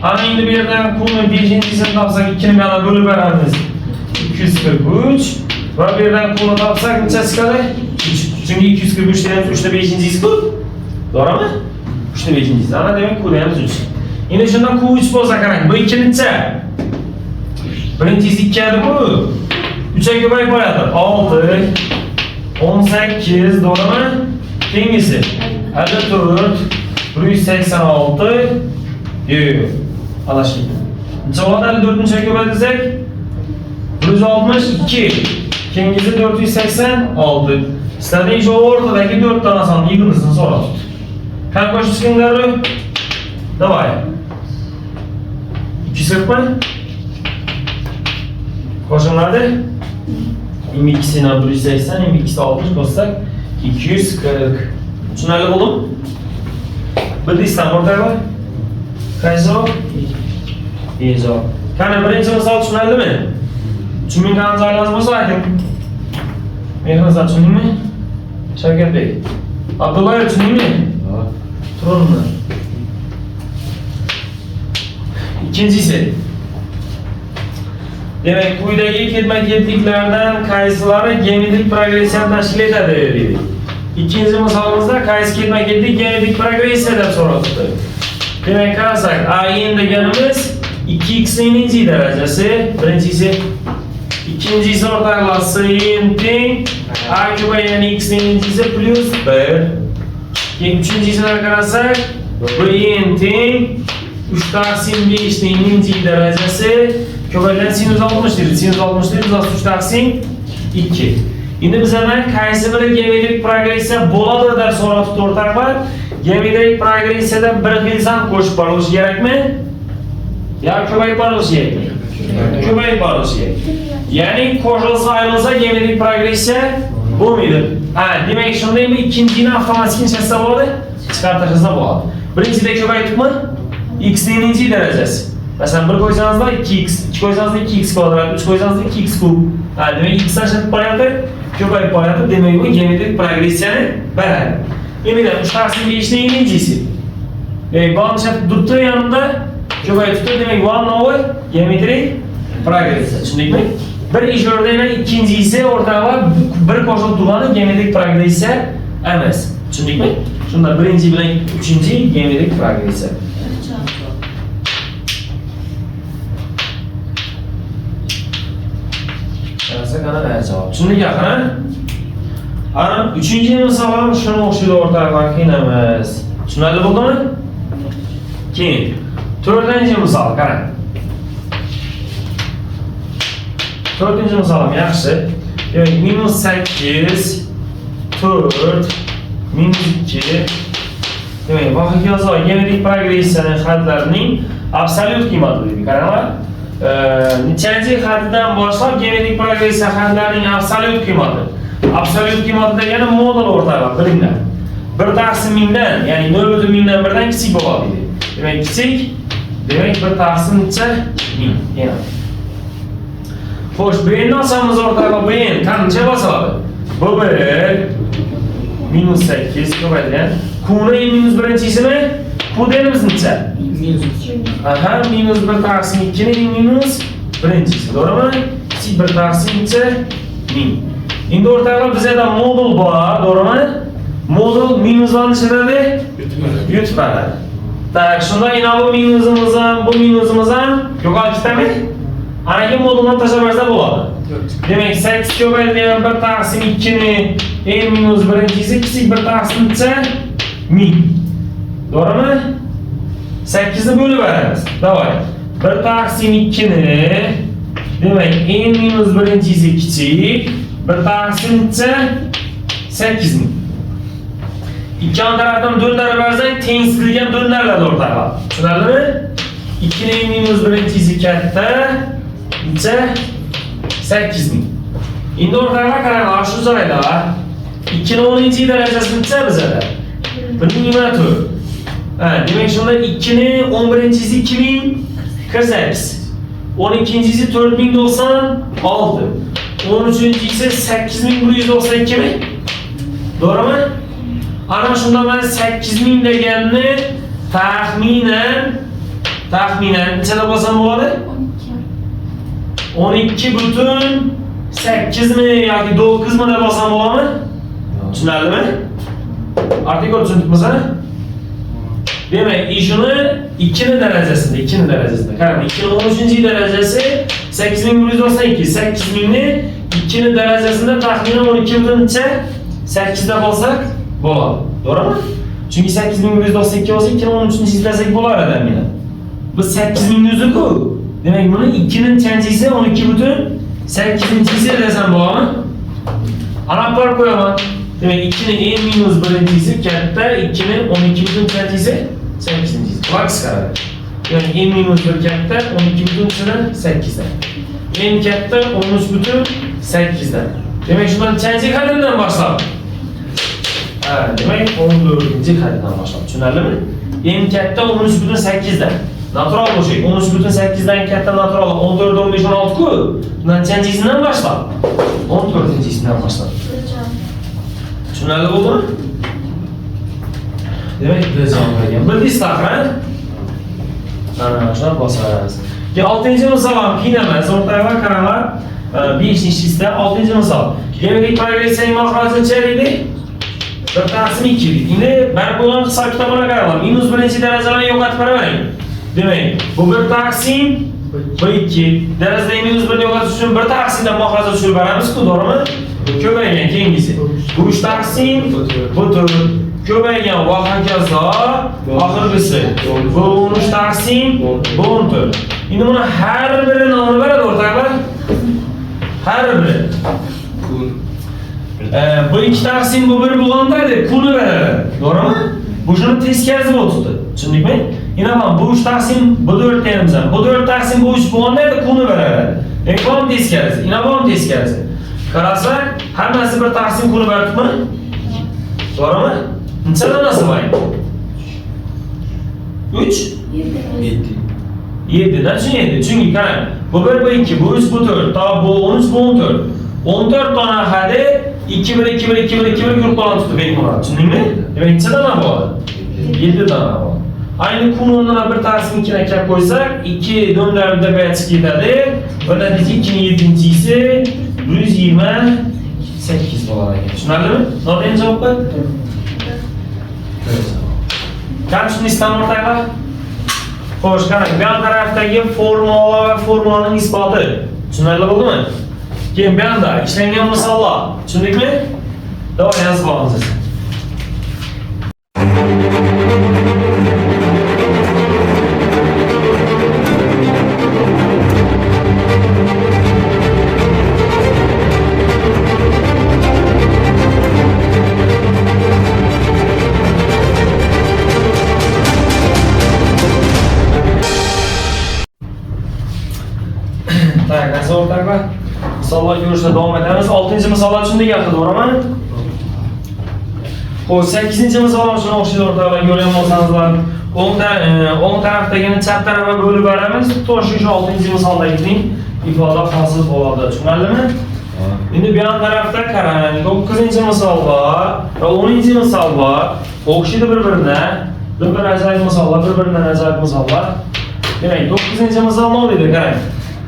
Ana endi bu yerdan Q'ni 5-chisini topsak 2 ni yana bo'lib beramiz. 243 va bu yerdan Q'ni topsak necha chiqadi? 3. Chunki 243 dan 3 ta 5-chisi ku. To'g'rimi? 3 ta 5-chisi. Ana demak Q'da ham 3. Endi shunda Q3 bo'lsa qarang, bu 2-chi. Birinchisi 2 edi bu. 3 ga ko'payib qo'yadi. 6 18 to'g'rimi? Keyingisi 54 186 yo'q. Alashib. Javob 4-chiga ko'paytirsak 162. Keyingisi 486. Sizlarning shu o'rtadagi 4 ta sonni yig'indisini so'rab tut. Qani qo'shishinglar? Давай. 240 mi? Qo'shimladi. 22 ni 180, 22 60 ko'rsak 240. Tushunarli bo'ldimi? Bildingizmi o'rtoqlar? Qaysi? Ezo. Qani birinchi misol tushunarlimi? Tushunmagan joylaringiz bo'lsa ayting. Mehnat tushundingmi? Shavkatbek. Abdullayev tushundingmi? Turunmi? İkincisi. Demak, quyidagi ketma-ketliklardan qaysilari geometrik progressiyani tashkil etadi dedik. Ikkinchi misolimizda qaysi ketma-ketlik geometrik progressiya deb so'rabdi. Demak, qarasak, a(n) deganimiz 2x ning darajasi, birinchisi. İkincisi ortaqlar sin teng a ko'paygan x ning plus 1. Üçüncüsine qarasak, b(n) teng 3 taqsim 5 ning darajasi ko'paygan sinus 60 deydi. Sinus 60 deydi, biz 3 taqsim 2. Endi bizdan qaysi biri geometrik progressiya bo'ladi deb so'rabdi o'rtoqlar. Geometrik progressiyada bir xil san qo'shib borilishi kerakmi? Ya ko'payib borilishi kerakmi? Ko'payib borilishi kerak. Ya'ni qo'shilsa ayrılsa geometrik progressiya bo'lmaydi. Ha, demak shunda ham ikkinchini avtomatik chiqarsa bo'ladi, chiqartirsa bo'ladi. Birinchida ko'paytibmi? X ning darajasi. Masalan, 1 qo'ysangizda 2x, 2 qo'ysangizda 2x kvadrat, 3 qo'ysangizda 2x kub. Ha, demak x ashadib boryapti, ko'payib boryapti. Demak, bu geometrik progressiyani beradi. Endi 3 taqsim 5 ning inchisi. Bo'lmasa durtda yanında ko'payibdi. Demak, 1 over geometrik progressiya. Tushundingmi? Bir ish o'rnida ikkinchisi o'rtalar bir qo'shib turgani geometrik progressiya emas. Tushundingmi? Shunda birinchi bilan uchinchi geometrik progressiya. Tushundik axir? Ana uchinchi misolim shuni o'xshaydi o'rtalar qiyin emas. Tushunarli bo'ldimi? Keyin to'rtinchi misol qarang. To'rtinchi misolim yaxshi. Demak, -8 4 -2. Demak, bu yozuv geometrik progressiyaning hadlarining absolyut qiymati deydi. Qaranglar. Nechanchi haddan boshlab geometrik progressiya hadlarining absolyut qiymati. Absolyut qiymati degani modul o'rtalar, bilinglar. 1 taqsim mingdan, ya'ni 0,1 mingdan birdan kichik bo'ladi deydi. Demak, kichik, demak 1 taqsim ming. Yana. Xo'sh, b(n) olsamiz o'rtalar b(n) qancha bosiladi? Bu 1 -8 ko'paygan. Q ning -1-chisini Q deymiz necha? Aha, -1 taqsim 2 ning -1-chisi. To'g'rimi? Kichik 1 taqsim 1000. Endi o'rtalar bizda modul bor, to'g'rimi? Modul minuslarni ichidagi yutib beradi. Tak, shunda yana bu minusimiz ham yo'qolib ketadimi? Anaga moduldan tashlab bersa bo'ladi. Demak, 8 ko'paygan 1 taqsim 2 ni n-1-chisi kichik 1 taqsim 1000. To'g'rimi? 8 ni bo'lib beramiz. Davay. 1 taqsim 2 ni demak, n-1-chisi kichik 1 taqsim 8000. İkkan tarafdan dönler versek tengsizligen dönlerle o'rtalar. Tushunarlimi? 2 ning -1-chisi katta, 8000. Endi o'rtalar qaranglar, shu joyda 2 ning 10-chi darajasini bizada. Buning nima tur? Ha, demak shunda 2 ning 11-chisi 2048. 12-chisi 4096. 13-chisi 8192 mi? To'g'rimi? Ana shunda men 8000 deganni taxminan nechada bo'lsam bo'ladi? 12,8 mi yoki 9 mi deb bo'lsam bo'ladimi? Tushunarlimi? Artikul tushundikmi? Demak, ishuni 2 darajasida. Qarang, 2 ning 13-chi darajasi 8192. 8000 ni 2 darajasida taxminan 12,8 da bo'lsak bo'ladi. To'g'rimi? Chunki 8192 bo'lsa 2 ning 13-chi desak bo'lar edi meni. Bu 8000 ni o'zi-ku. Demak, buni 2 ning chanchisi 12,8-chisi desam bo'ladimi? Ana par qo'yaman. Demak, 2 ning n-1-chisi katta, 2 ning 12,8-chisi 8-chisi. Box qaradi. Ya'ni n-1 katta, 12,8 dan. N katta 13,8 dan. Demak, shundan chanchi haddan boshlab. Ha, demak 14-chi haddan boshlab. Tushunarlimi? N katta 13,8 dan. Natural bo'shi. 13,8 dan katta natural 14, 15, 16 ku. Bundan chanchisidan boshlab. 14-chisidan boshlab. Tushunarli bo'ldimi? Demak, biz olmagan. Bildingiz taxran? Ana, shuna bosasiz. 6. misol ham qiyin emas. O'rtaga qaranglar. 5-chisi 6 misol. Geometrik progressiyaning mohiyati necha edi? 1/2 Endi men bo'lgan hisob kitobini qaranglar. -1 darajalarni yo'qotib qo'yavering. Demak, bu 1/2 2 darajada -1 yo'qotish uchun 1/2dan mohiyati tushirib beramiz-ku, to'g'rimi? Ko'paygan keyingisi. Bu 3/2 bu 4 ko'paygan va hokazo oxirgisi. Bu 13/2 bu 14. Endi buni har biri nomini beradi o'rtoqlar. Har biri. Bu 2/2 bu 1 bo'lganda pulni beradi. To'g'rimi? Bu shuni teskarisi bo'ldi. Tushundingmi? Endi bu 3/2 bu 4 deymiz. Bu 4/2 bu 3 bo'lganda pulni beradi. Demak, bu ham teskarisi. Endi bu ham teskarisi. Qarasak, hammasi 1/2 pulni beribmi? To'g'rimi? Nechadan nasib var? 3 7 dan chun 7. Chunki qarang, bu 1 bu 2, bu 3 bu 4, ta bu 13 bu 14. 14 dona hadi 2 1 2 1 2 1 2 1 kurib qoladi tutib bekmoqlar. Tushundingmi? Demak, nechadan bor? 7 dona bor. Ayni kunundan bir tanesini ikine kelib qo'ysak, 2 dönlarida bayat chiqib ketadi. Bunda 2 7-chisi 128 bo'lar ekan. Tushunarlimi? No'xta javob qo'y. Kaçın İstanbul ortaya? Xo'sh, qarang, bu yon tarafdagi formula va formulaning isboti. Tushunarli bo'ldimi? Keyin bu yoqda ishlangan misollar. Tushundingmi? Davay yozib olamiz. Tak, nasıl ortaklar? Misollar görüşte devam ederiz. 6. misollar tushundik yaxshi, to'g'rimi? Xo'sh, 8. misollar shuni o'xshaydi ortaklar, ko'rgan bo'lsangizlar. O'ng tarafdagini chap tarafga bo'lib beramiz. To'g'ri shu 6. misoldagi ifoda hosil bo'ladi. Tushunarlimi? Endi bu yon tarafda qarang, 9. misol bor va 10. misol bor. O'xshaydi bir-biriga. Bir ajoyib misollar, bir-biridan ajoyib misollar. Demak, 9. misol nima deydi? Qarang.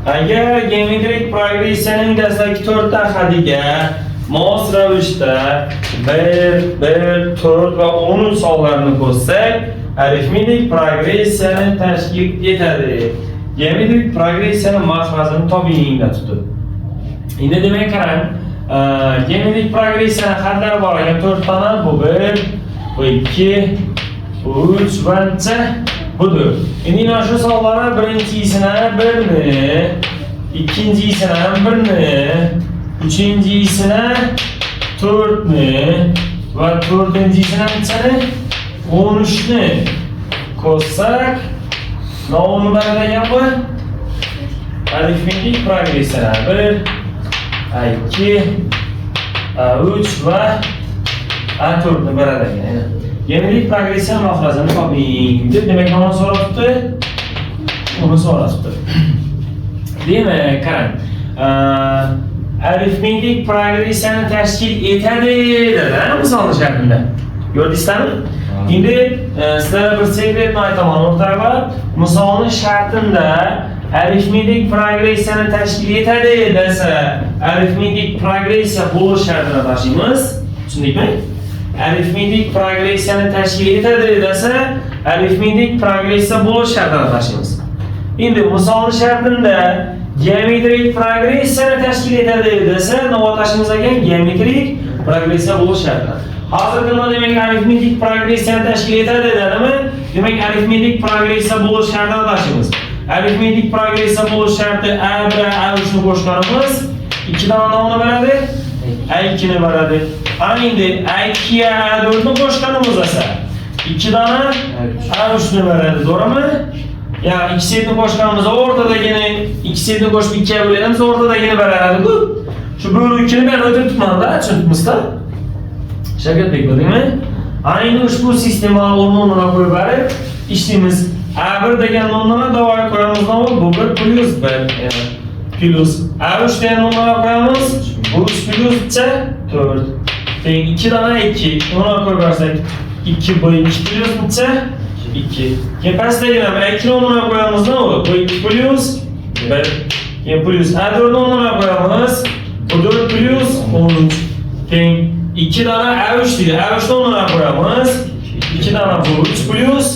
Agar geometrik progressiyaning dastlabki 4 ta hadiga mos ravishda 1, 1, 4 va 10 sonlarni qo'shsak, arifmetik progressiyani tashkil etadi. Geometrik progressiyaning maxrajini toping deb tutib. Endi demak qarang, geometrik progressiyaning hadlari bor ekan 4 tana, bu 1, bu 2, bu 3 va budur. Endi mana shu sonlarni birinchisini 1ni, ikkinchisini 1ni, uchinchisini 4ni va to'rtinchisini nechani 13ni qo'shsak, nomini beradiganmi? Arifmetik progressiya 1, 2, 3 va 4ni beradigan. Geometrik progressiya maxrajini toping deb demak nima so'rabdi? Uni so'rabdi. Demak, qarang. Arifmetik progressiyani tashkil etadi dedi, misolning shaklida. Ko'rdingizmi? Endi sizlarga bir sekretni aytaman o'rtoqlar. Misolning shartida arifmetik progressiyani tashkil etadi desa, arifmetik progressiya bo'lish shartini tashlaymiz. Tushundingmi? Arifmetik progressiyani tashkil etadi desa, arifmetik progressiya bo'lish shartini tashlaymiz. Endi misolning shartida geometrik progressiyani tashkil etadi desa, nima tashlaymiz ekan? Geometrik progressiya bo'lish sharti. Hozir nima demak arifmetik progressiyani tashkil etadi dedimi? Demak arifmetik progressiya bo'lish shartini tashlaymiz. Arifmetik progressiya bo'lish sharti A1, A3 ni qo'shganimiz 2 dona nomini beradi. A2 ni beradi. Ana endi A2 ga A4 ni qo'shganimiz esa 2 dona A3 ni beradi, to'g'rimi? Yani ikki setni qo'shganimiz o'rtadagini, ikki setni qo'shib 2 ga bo'lganimiz o'rtadagini beradi-ku. Shu bo'luvchini men o'tiribman-da, tushundingizmi? Shavkatbek, bildingmi? Ana endi ushbu sistemani o'rnini qo'yib berib, ishlaymiz. A1 degan nomni davoga qo'yamiz, bu 1 plus 1 plus A3 degan nomni qo'yamiz, bu 3 plus 4. Teng 2 dona 2. Buni qo'yib bersak 2 bu 2 plus 3 2. Keyin pastdagi ham 2 o'rniga qo'yamiz nima bo'ladi? Bu 2 plus 1. Keyin plus A4 o'rniga qo'yamiz. Bu 4 plus 13. Keyin 2 dona A3 deydi. A3 o'rniga qo'yamiz. 2 dona bu 3 plus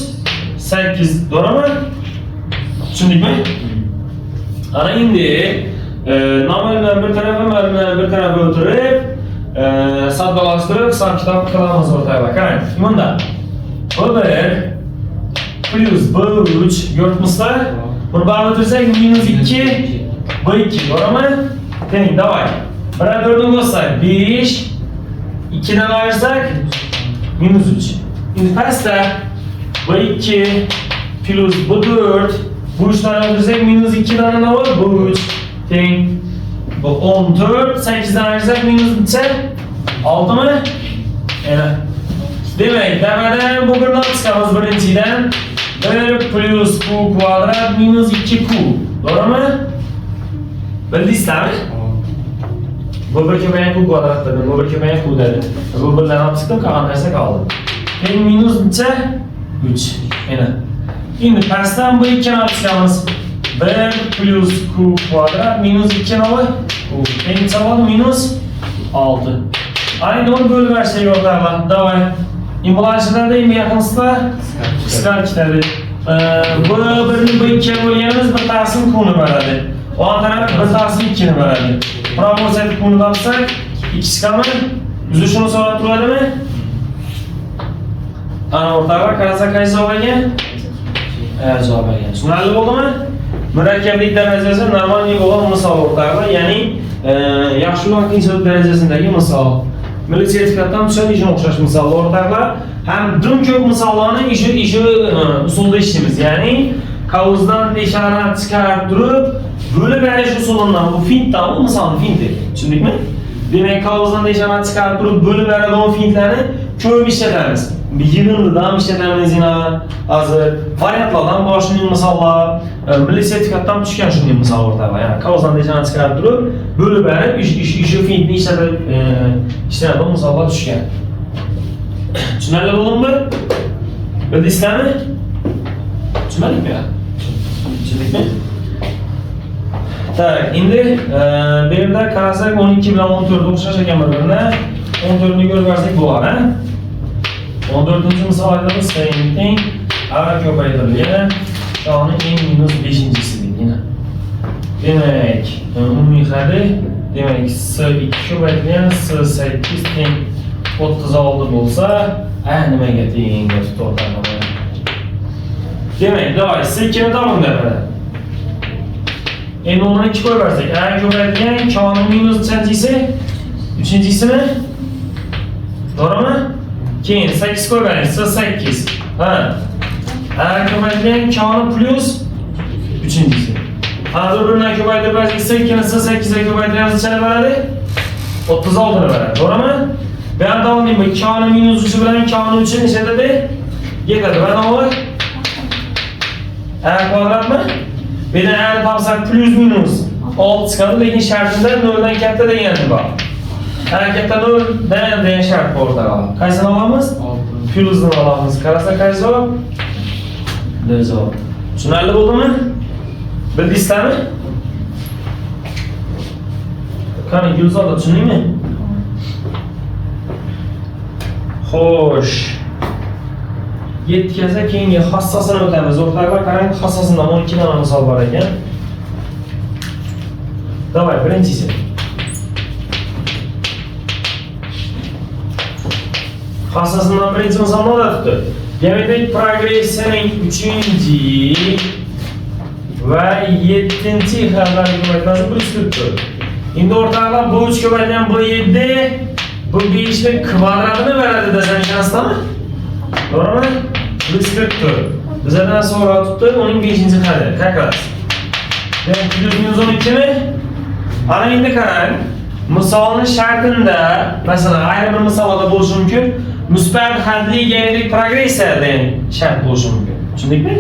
8 to'g'rimi? Tushundikmi? Ana endi nomerlarni bir tarafa, marlarni bir tarafa o'tirib, soddalashtirib, hisob-kitob qilamiz o'rtaga. Qarang, bunda B1 plus B3 ko'ribmizlar. Buni bari o'tirsak minus 2 B2 to'g'rimi? Teng, davay. 1 4 bo'lsak 5, 2 dan ayirsak minus 3. Endi pastda B2 plus B4 bu 3 dan ayirsak minus 2 dan nima bo'ladi? B3 teng. Bu 14, 8 dan ayirsak minus bitsa 6 mi? Demak, damadan bu birdan chiqamiz birinchidan. 1 plus q kvadrat minus 2q. To'g'rimi? Bildingizmi? Bu bir ko'paygan q kvadrat dedi, bu bir ko'paygan q dedi. Bu birdan olib chiqdim, qolgan narsa qoldi. Keyin minus bitsa 3. Endi pastdan bu ikkini olib chiqamiz. 1 plus q kvadrat minus 2 nima? Q. Keyin savol minus 6. Ayni onu bo'lib bersak o'rtalar. Davay. İmlaşlarda imi yaqinsa qisqar ketadi. Bu birini bu ikkiga bo'lganimiz bir taqsim q'ni beradi. O taraf bir taqsim 2 ni beradi. Proporsiya q'ni olsak 2 chiqami? Yuzishini so'rab turadimi? Ana o'rtalar qarasa qaysi olgan? Javob olgan. Tushunarli bo'ldimi? Murakkablik darajasi normal bo'lgan misol o'rtalar, ya'ni yaxshi va qiyinchilik darajasidagi misol. Milliy sertifikatdan tushadigan o'xshash misollar o'rtalar ham dum ko'p misollarni ishi usulda ishlaymiz. Ya'ni qavuzdan eshara chiqarib turib, bo'lib berish usulidan bu fintdan bu misolni finti. Tushundikmi? Demak, qavuzdan eshara chiqarib turib, bo'lib beradigan fintlarni ko'p ishlatamiz. Yig'indan ishlatamiz yana hozir variantlardan boshlangan misollar, milliy sertifikatdan tushgan shunday misol o'rtalar. Ya'ni qavuzdan eshara chiqarib turib, bo'lib berib ish fintni ishlatib ishlanadigan misollar tushgan. Tushunarli bo'ldimi? Bildingizmi? Tushunmadingmi? Tushundikmi? Tak, endi bu yerda qarasak 12 bilan 14 o'xshash ekan bir-birine. 14 ni ko'rib bersak bo'ladi. 14-misolimiz teng A ko'paytirilgan. Soni eng minus 5-si deydi. Demak, umumiy haddi, demak S2 ko'paytirilgan S8 teng 36 bo'lsa, nimaga teng deb to'xtaladi. Demak, davay, S2 ni toping dedi. Endi uni 2 qo'yib bersak, A ko'paytirilgan, koni minus 3-si, 3-sini to'g'rimi? Keyin 8 qo'yib bering, S8. Ha. A ko'paytirilgan, koni plus 3-si. Hozir birini ko'paytirib bersak, S2 ni S8 ga ko'paytirganimiz qancha beradi? 36 ni beradi, to'g'rimi? Bu yerda olding bu koni minus 3 bilan koni 3 necha dedi? Yetadi. Va nima? A kvadratmi? Bu yerda A ni topsak plus minus 6 chiqadi, lekin shartida 0 dan katta degani bor. Katta 0 degan shart bor o'rtaga. Qaysini olamiz? Plusni olamiz. Qarasa qaysi javob? D javob. Tushunarli bo'ldimi? Bildingizmi? Qani Gulzor, tushundingmi? Xo'sh. Yetkazsa keyingi hassosini o'tamiz. O'rtaga qarang, hassosidan 12 dona misol bor ekan. Davay, birinchisi. Hassosidan birinchi misolni oladi. Geometrik progressiyaning 3-chi va 7-chi harflari ko'paytirmasi 144. Endi o'rtalar bu 3 ko'paytirgan bu 7, bu 5 ni kvadratini beradi desam ishonasizmi? To'g'rimi? 144. Bizdan so'rabdi, uning 5-chi qadri. Qaqas. Demak, minus 12 mi? Ana endi qarang. Misolning shartida, masalan, ayrim bir misolda bo'lishi mumkin. Musbat hadli geometrik progressiya degan shart bo'lishi mumkin. Tushundingmi?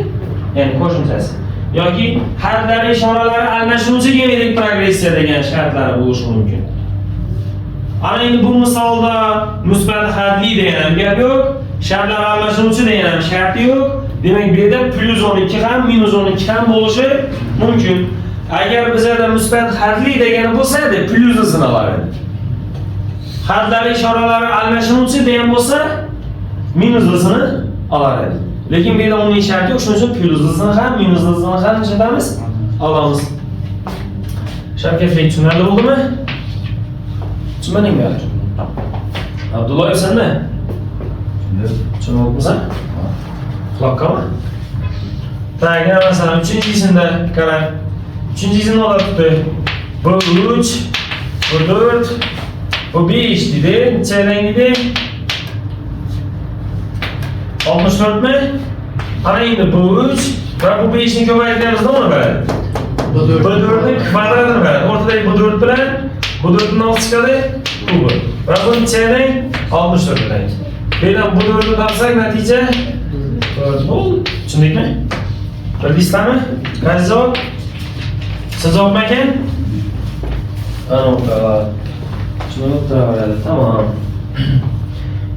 Ya'ni qo'shimchasi. Yoki harflar ishoralari almashuvchi geometrik progressiya degan shartlar bo'lishi mumkin. Ana endi bu misolda musbat hadli degan gap yo'q, shartlar almashuvchi degan shart yo'q, Demek bu yerda plus 12 ham, minus 12 ham bo'lishi mumkin. Agar bizlarda musbat hadli degani bo'lsa, plyusni sinalar edi. Hadlar ishoralari almashinuvchi degan bo'lsa, minuslisini olar edi. Lekin bu yerda uning sharti yo'q, shuning uchun plyuslisini ham, minuslisini ham nechadamiz? Olamiz. Shavkatbek tushunarli bo'ldimi? Tushunmadingmi? Abdullayev senda? Tushunmadingmi? Quloqqami? Tak, masalan, 3-sinde qarang. 3-sini olibdi. Bu 3, bu 4, bu 5 dedi. Nechadan dedi? 64 mi? Ana endi bu 3 va bu 5 ni ko'paytirganimizda nima bo'ladi? Bu 4 ni kvadratini beradi. O'rtadagi bu 4 bilan bu 4 ni olib chiqadi, kubi. Va bu nechadan? 64 dan. Buyerdan bu 4 ni topsak natija 4 bo'ldi. Tushundingmi? Bildingizmi? Qaysi javob? Siz javob ekan? Ana, tushunib turaveradi. Tamam.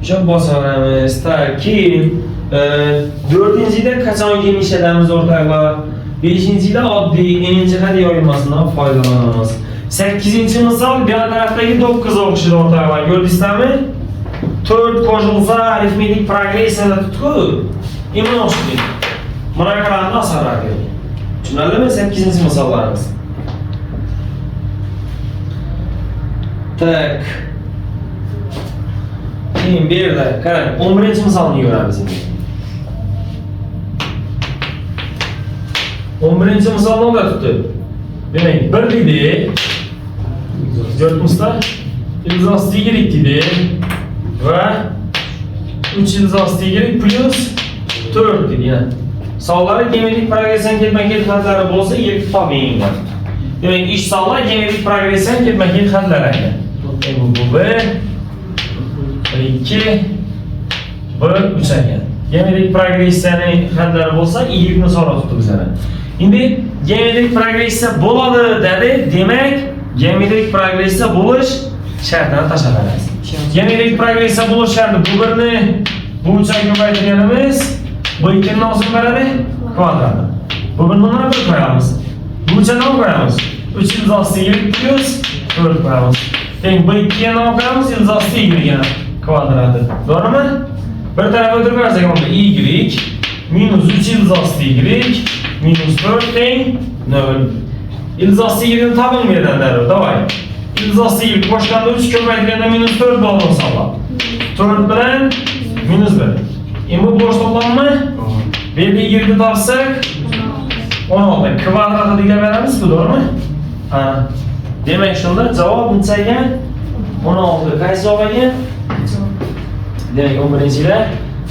Shu bosaveramiz. Tak, keyin 4-da qachonki nishadamiz o'rtoqlar? 5-da oddiy eng jihat yoyilmasidan foydalanamiz. 8-misol bu tarafdagi 9 o'xshaydi o'rtoqlar. Ko'rdingizmi? 4 qo'shilsa arifmetik progressiyada tutku. Imon o'xshaydi. Mana qarang asarlarga. Tushunarlimi? 8-misollarimiz. Tak. Keyin bu yerda qarang, 11-misolni ko'ramiz endi. 11-misolni olib tutdi. Demak, 1 dedi. 4-misda ilzosti yirik dedi. Va 3 ilzosti yirik plus 4 dedi. Yani sonlari geometrik progression ketma-ket xatlari bo'lsa, yirik toping. Demak, ish sonlar geometrik progression ketma-ket xatlar ekan. Bu 1 2 1 3 ekan. Geometrik progressiyaning xatlari bo'lsa, yirikni so'rabdi bizlar. Endi geometrik progressiya bo'ladi dedi, demak, geometrik progressiya bo'lish shartini tashlab geometrik progressiya bo'lish sharti bu birni bu uchun ko'paytirganimiz bu ikkini o'zini beradi kvadrat. Bu birni nima qilib qo'yamiz? Bu uchun nima qo'yamiz? 3 ilzosti y plus 4 qo'yamiz. Endi bu ikkiga nima qo'yamiz? Ilzosti y kvadrati. To'g'rimi? Bir tarafga o'tirib qarsak, unda y minus 3 ilzosti y minus 4 teng 0. İlzosti y'ni toping bu yerdan darrov, davay. İlzosti y qo'shganda 3 ko'paytirganda minus 4 bo'ldi hisoblab. 4 bilan minus 1. Endi bu bo'sh to'plammi? Bu yerda y'ni topsak 16 kvadratida beramiz-ku, to'g'rimi? Ha. Demak, shunda javob necha ekan? 16. Qaysi javob ekan? Demak, 11-da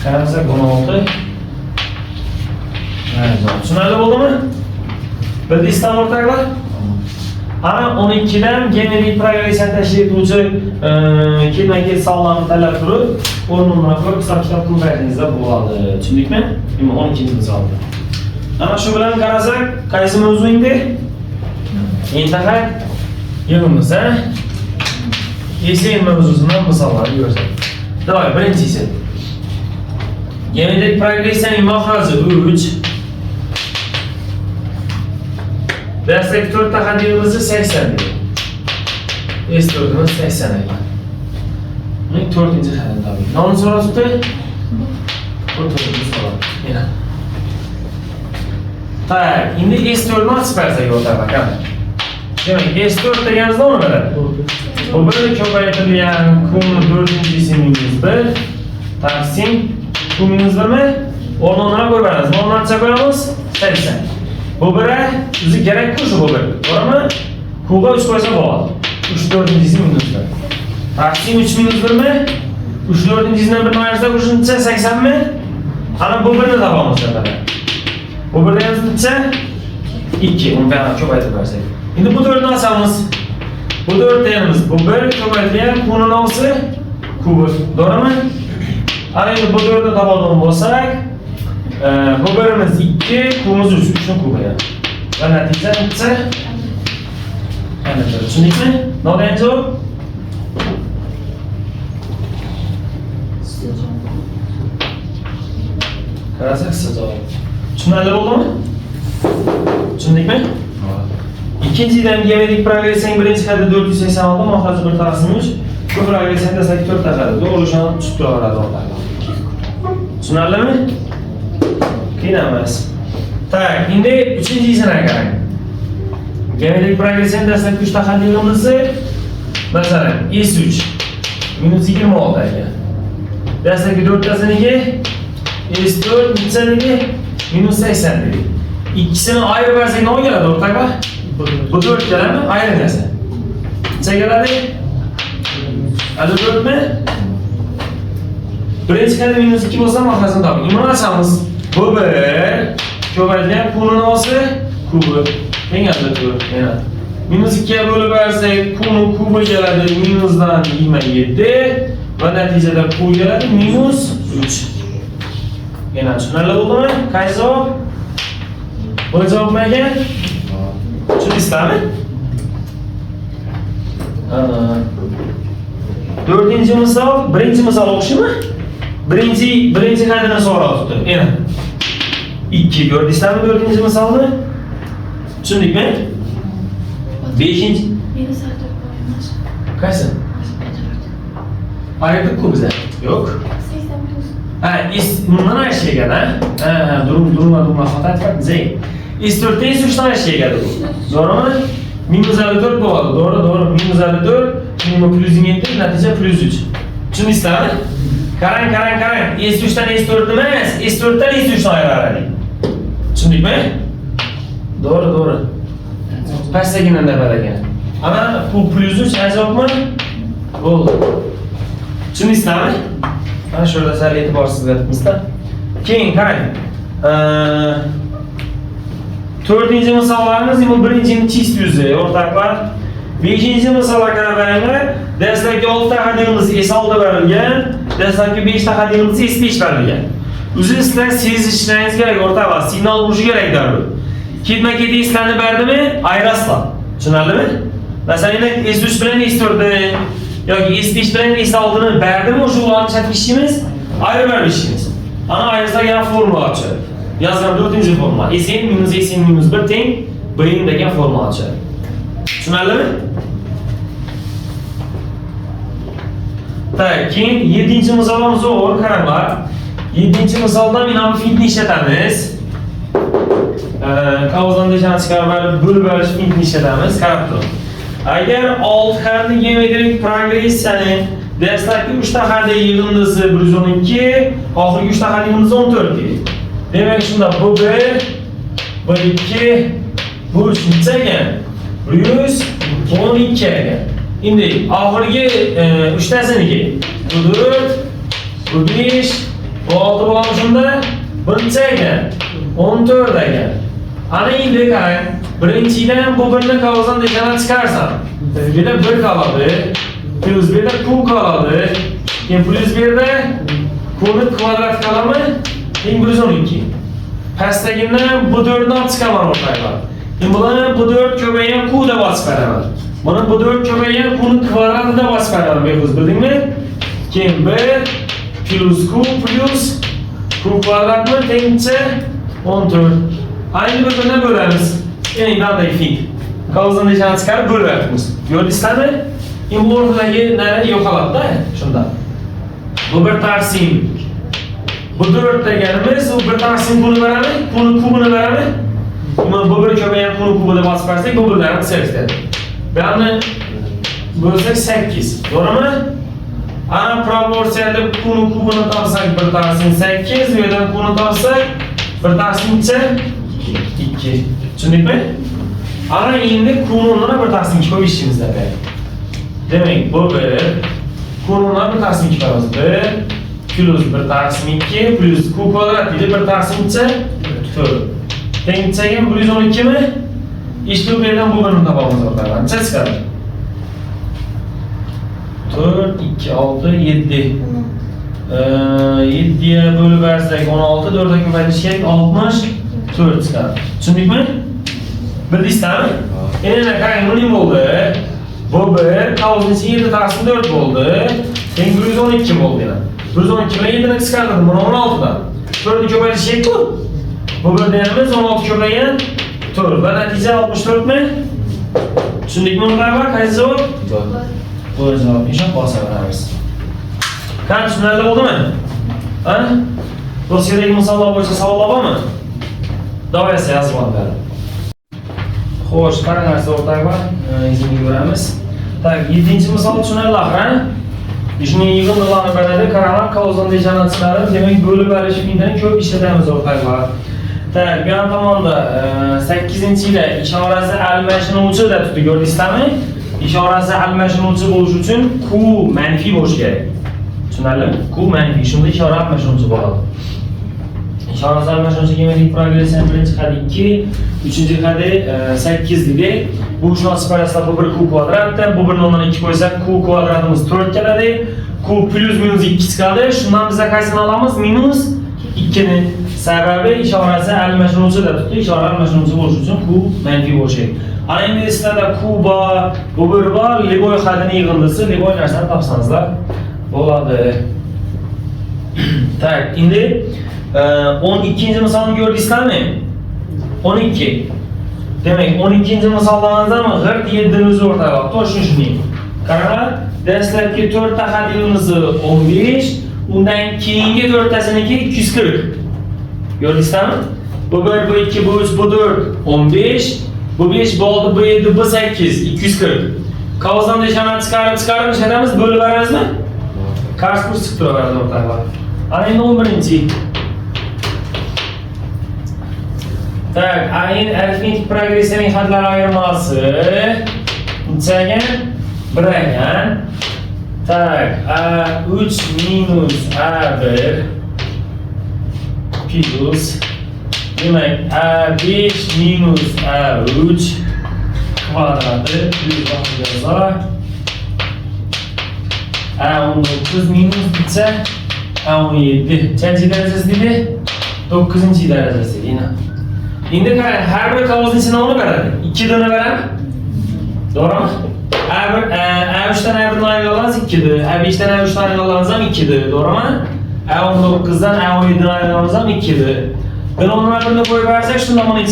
qarasak 16. Tushunarli bo'ldimi? Bildingizmi o'rtoqlar? Ana 12dan geometrik progressiyani tashkil etuvchi ketma-ket sonlarni tanlab turib, o'rnini qo'yib hisob-kitob qilganingizda bo'ladi. Tushundikmi? Endi 12-misolda. Ana shu bilan qarasak, qaysi mavzu endi? Intaha yig'imiz, ha? Esen mavzusidan misollar ko'rsak. Davay, birinchisi. Geometrik progressiyaning mohrazi 3. Dersek 4'te hadiyemizi 80 diyor. S4'ümüz 80 ekan. Bunun 4-ci hadiyem tabii. Ne onu sorasıdır? Bu 4-cü soru. Yine. Tak, şimdi S4'ünü açıp versek ortaya bakalım. Demek S4 deganizda onu bilir. Bu bir ko'paytirilgan q'ni 4-cisi minus 1 taqsim q minus 1 mi? O'rnini qo'yib beramiz. O'rnini necha qo'yamiz? 80. Bu biri bizi kerak şu bu bir. To'g'rimi? Q'ga 3 qo'ysa bo'ladi. 3 4-cisi minus 1. Taqsim 3 minus 1 mi? 3 4-cisidan 1 ayırsak necha 80 mi? Ana bu birini topamiz zaten. Bu bir degani necha? 2. Uni yana ko'paytirib bersak. Endi bu 4'ni olamiz. Bu 4 deymiz. Bu 1 ko'paytirgan q'ning olsa kubi. To'g'rimi? Ana endi bu 4'ni topadigan bo'lsak, bu birimiz 2, q'miz 3, 3'ning kubi yani. Va natija necha? Ana tushundingmi? No'dan javob? Qarasak siz javob. Tushunarli bo'ldimi? Tushundikmi? İkinciden geometrik progresyon birinci kadar 486, muhafazı bir tarzıymış. Bu progresyon da 4 kadar. Doğru şu an tuttu orada orada. Tushunarli mi? Qiynalmas. Tak, şimdi üçüncüsüne qarang. Geometrik progresyon dastlabki 3 taxalliyimizni masalan S3 minus 26 ekan. Dastlabki 4tasiniga S4 bitsanigi minus 80 dedik. İkisini ayrı versek ne olacak ortaklar? Bu 4 gelir mi? Ayrı neyse. Neçe geldi? Hadi 4 mü? Birinci kadar minus 2 olsa mahrasını tabi. İman açamız. Bu bir köbergen kunun olsa kubu. En yazdı kubu. Yani. Minus 2'ye bölü versek kunun kubu geldi minusdan 27 ve neticede kubu geldi minus 3. Yani tushunarli oldu mu? Qaysi javob? Bu javob nega? Tushundingizmi? Dördüncü misal, birinci misal o'xshaymi? Birinci hadini so'rab turibdi. Yana 2 ko'rdingizmi dördüncü misalni? Tushundikmi? 5-chi. Minus 4 qo'yamiz. Qaysi? Ayırdık-ku bize. Yok. 80 plus. Bundan her şey geldi ha? Durma hata etmek bize. S4'te S3'ten her şey geldi bu. Doğru mu? Minus 54 bu oldu. Doğru. Minus 54, minus plus 27, netice plus 3. Şimdi istedim. Karang. S3'ten S4 demez. S4'ten S3'ten ayırar. Şimdi mi? Doğru. Perseginden de böyle. Ama bu plus 3 ne cevap mı? Oldu. Şimdi istedim. Ben şurada sel etibarsız etmişler. Keyin qarang. 4-chi misollarimiz birincini chist yuzi o'rtoqlar. 5-chi misolga qaraganda dastlabki 6 ta hadimiz S6 berilgan, dastlabki 5 ta hadimiz S5 berilgan. O'zi sizlar sezishlaringiz kerak o'rtoqlar, signal urishi kerak darrov. Ketma-ket eslarni berdimi? Ayrasizlar. Tushunarlimi? Masalan, S3 bilan S4ni yoki S5 bilan S6ni berdimi o'sha ularni chatishimiz, ayrı vermişsiniz. Ana ayrısa yana formula açar. Yazgan 4-chi formula. Sn minus 1 teng B'in degan formula açar. Tushunarlimi? Tak, keyin 7-chi misolimiz zo'r, qaranglar. 7-chi misolda mana bu fintni ishlatamiz. Qavuzdan deshani chiqarib bo'lib berish fintni ishlatamiz. Qarab turing. Agar 6 harfli geometrik progressiyani dastlabki 3 ta hadda yig'indisi 112, oxirgi 3 ta haddimiz 14 deydi. Demak, shunda bu 1, bu 2, bu 3 necha ekan? 112 ekan. Endi oxirgi 3 tasiniga bu 4, bu 5, bu 6 bo'ladi shunda. Bu necha ekan? 14 ekan. Ana endi qarang, birinchidan bu birni qavuzdan deshani chiqarsam, bizga 1 qoladi. Plus 1'de Q kaldı. Yani plus 1'de Q'nun kvadrat kalımı 112. Pastdagidan bu 4'ni olib chiqaman o'rtoqlar. Endi bu 4 ko'paygan Q deb yozib beraman. Mana bu 4 ko'paygan Q'nun kvadratida yozib beraman. Bequz bildingmi? Keyin 1 plus Q plus Q kvadratni tengcha 14. Aynı birbirine bölemiz. Yani qanday fil. Qavuzdan deshani chiqarib bo'lyapmiz. Ko'rdingizmi? Endi bu o'rtadagi nari yo'qoladi-da, shunda. Bu bir taqsim. Bu 4 deganimiz, u bir taqsim buni beradi, kubini beradi. Bu bir ko'paygan kubi deb yozib bersak, bu birdan 8 dedi. Buni bo'lsak 8, to'g'rimi? Ana proporsiyada kubini topsak, bir taqsim 8, bu yerdan kubini topsak, bir taqsimcha 2. Tushundingmi? Ana endi kubini bir taqsimga qo'yib ishimiz kerak. Demek bu bir, Q'nun bir taqsim 2 qilamiz. 1 plus 1 taqsim 2 plus Q kvadrat deydi 1 taqsimcha 4. Tengchaga 112 mi? İşte bu yerdan bu birini topamiz o'rtoqlar. Necha chiqadi? 4, 2, 6, 7. 7'ye bölüp versek 16, 4'e ko'paytirish kerak 64 chiqadi. Tushundingmi? Bildingizmi? Endi qarang, nima bo'ldi? Bu bir, qavuzning 7 taqsim 4 bo'ldi. Teng 112 bo'ldi yana. 112 bilan 7 ni qisqartirdim, buni 16 dan. 64'ü ko'paytirishaylik-ku. Bu bir deyamiz 16 ko'paygan 4. Va natija 64 mi? Tushundikmi muhtarlar? Qaysi javob? To'g'ri javob. Eshon bosaveramiz. Qani tushunarli bo'ldimi? Ha? Dosyadagi misollar bo'yicha savollar bormi? Davay esa yozib olinglar. Xo'sh, qaranglar o'rtoqlar, izingga ko'ramiz. Tak, 7-misol tushunarli, ha? Ishning yig'inlarini beradi, qaranglar, qog'ozdan dejani chiqarib, demak bo'lib berish findan ko'p ishlatamiz o'rtoqlar. Tak, bu ham tomonda 8-yilda ishorasi almashinuvchi deb tutib ko'rdingizmi? Ishorasi almashinuvchi bo'lish uchun Q manfiy bo'lishi kerak. Tushunarlimi? Q manfiy, shunda ishora almashinuvchi bo'ladi. İşarası almashinuvchi geometrik progression birinchi xat 2, uchinchi xat 8 dedik. Bu shunday siparaslar bu bir Q kvadratda, bu bir noldan 2 qo'ysak Q kvadratimiz 4 keladi. Q plus minus 2 chiqadi. Shundan biz qaysini olamiz? Minus 2 ni. Sababi ishorasi almashinuvchi deb tutdi. Ishora almashinuvchi bo'lish uchun Q manfiy bo'lishi kerak. Ana endi sizlarda Q bor, bu bir bor, liboy xatini yig'indisi, liboy narsani topsangizlar bo'ladi. Tak, endi 12. misolni ko'rdingizlarmi? 12. Demak, 12. misoldan ham g'irt 7 o'zi o'rtaga to'g'ri shuning. Qaranglar, dastlabki 4 ta xatimiz 15, undan keyingi 4 tasiniki 240. Ko'rdingizlarmi? Bu 1, bu 2, bu 3, bu 4, 15, bu 5, bu 6, bu 7, bu 8, 240. Qog'ozdan deshani chiqarib ishlatamiz, bo'lib beramizmi? Qars kurs chiqib turaveradi o'rtoqlar. Ana endi 11-chi. Tak, ayin arifmetik progressiyaning xatlar ayirmasi nechaga? 1 ekan. Tak, A3 minus A1 plus demak A5 minus A3 kvadrati plus yozar. A19 minus bitsa A17. Qancha darajasi dedi? 9-darajasi yana. Endi qarang, har bir qog'ozning sinovini beradi. 2 dona beradi. To'g'rimi? A3 dan A1 ni ayirganimiz 2 dir. A5 dan A3 ni ayirganimiz ham 2 dir. To'g'rimi? A19 dan A17 ni ayirganimiz ham 2 dir. Buni o'rniga birini qo'yib bersak, shunda mana 2,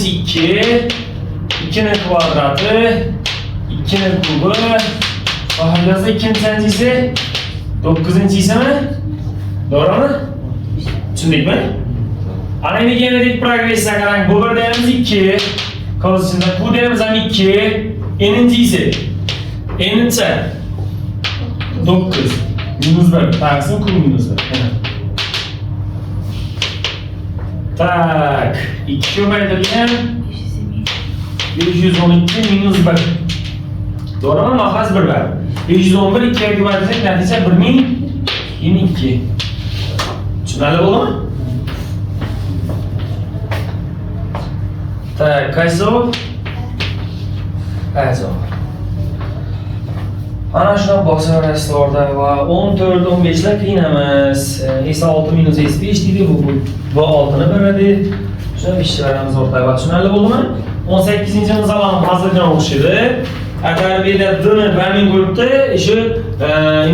2 ni kvadrati, 2 ni kubi, bahorda 2 ni sanchisi, 9-isimi? To'g'rimi? Tushundikmi? Ana endi geometrik progressiya qarang, bu bir deymiz 2, qog'oz ichida bu deymiz ham 2, n'inchisi. N'incha 9 minus 1, taqsim q minus 1. Tak, 2 ko'paytirilgan 512 minus 1. To'g'rimi? Mahaz 1 bor. 511 2 ga ko'paytirsak natija 1022. Tushunarli bo'ldimi? Так, qaysi javob? Qaysi javob? Ana shuna bosaverasiz o'rtoqlar. 14, 15lar qiyin emas. S6 minus S5 deydi, bu 6 ni beradi. Shuna ishlarimiz o'rtoqlar. Tushunarli bo'ldimi? 18-misolni hozirdan o'xshaydi. Agar bu yerda d ni bermay qo'yibdi, shu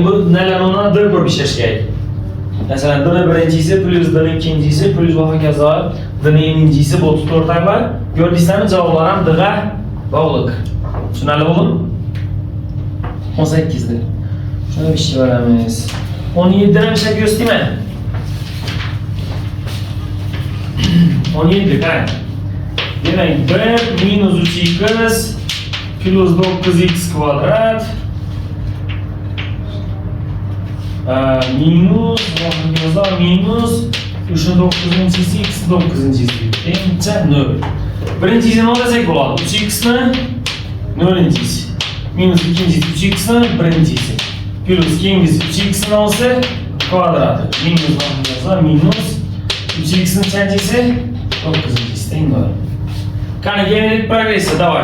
bu nalarni d ko'rib ishlash kerak. Masalan, d ni birinchisi plus d ni ikkinchisi plus va hokazo d ni n'inchisi bo'lib o'rtoqlar. Ko'rdingizlarmi? Javoblar ham d ga bog'liq. Tushunarli bo'ldimi? 18 dir. Shuni ishlayveramiz. 17 dan ishlab ko'rsataymi? 17 qarang. Demak, 1 minus 3x plus 9x kvadrat minus minus 9-inchisi x 9-inchisi tencha 0. Birinchisini olasak bo'ladi. 3x ni 0-inchisi minus ikkinchisi 3x ni 1-inchisi plus keyingisi 3x ni olsa kvadrati minus 3x ni qanchasi 9-inchisi teng bo'ladi. Qani geometrik progressiya davay.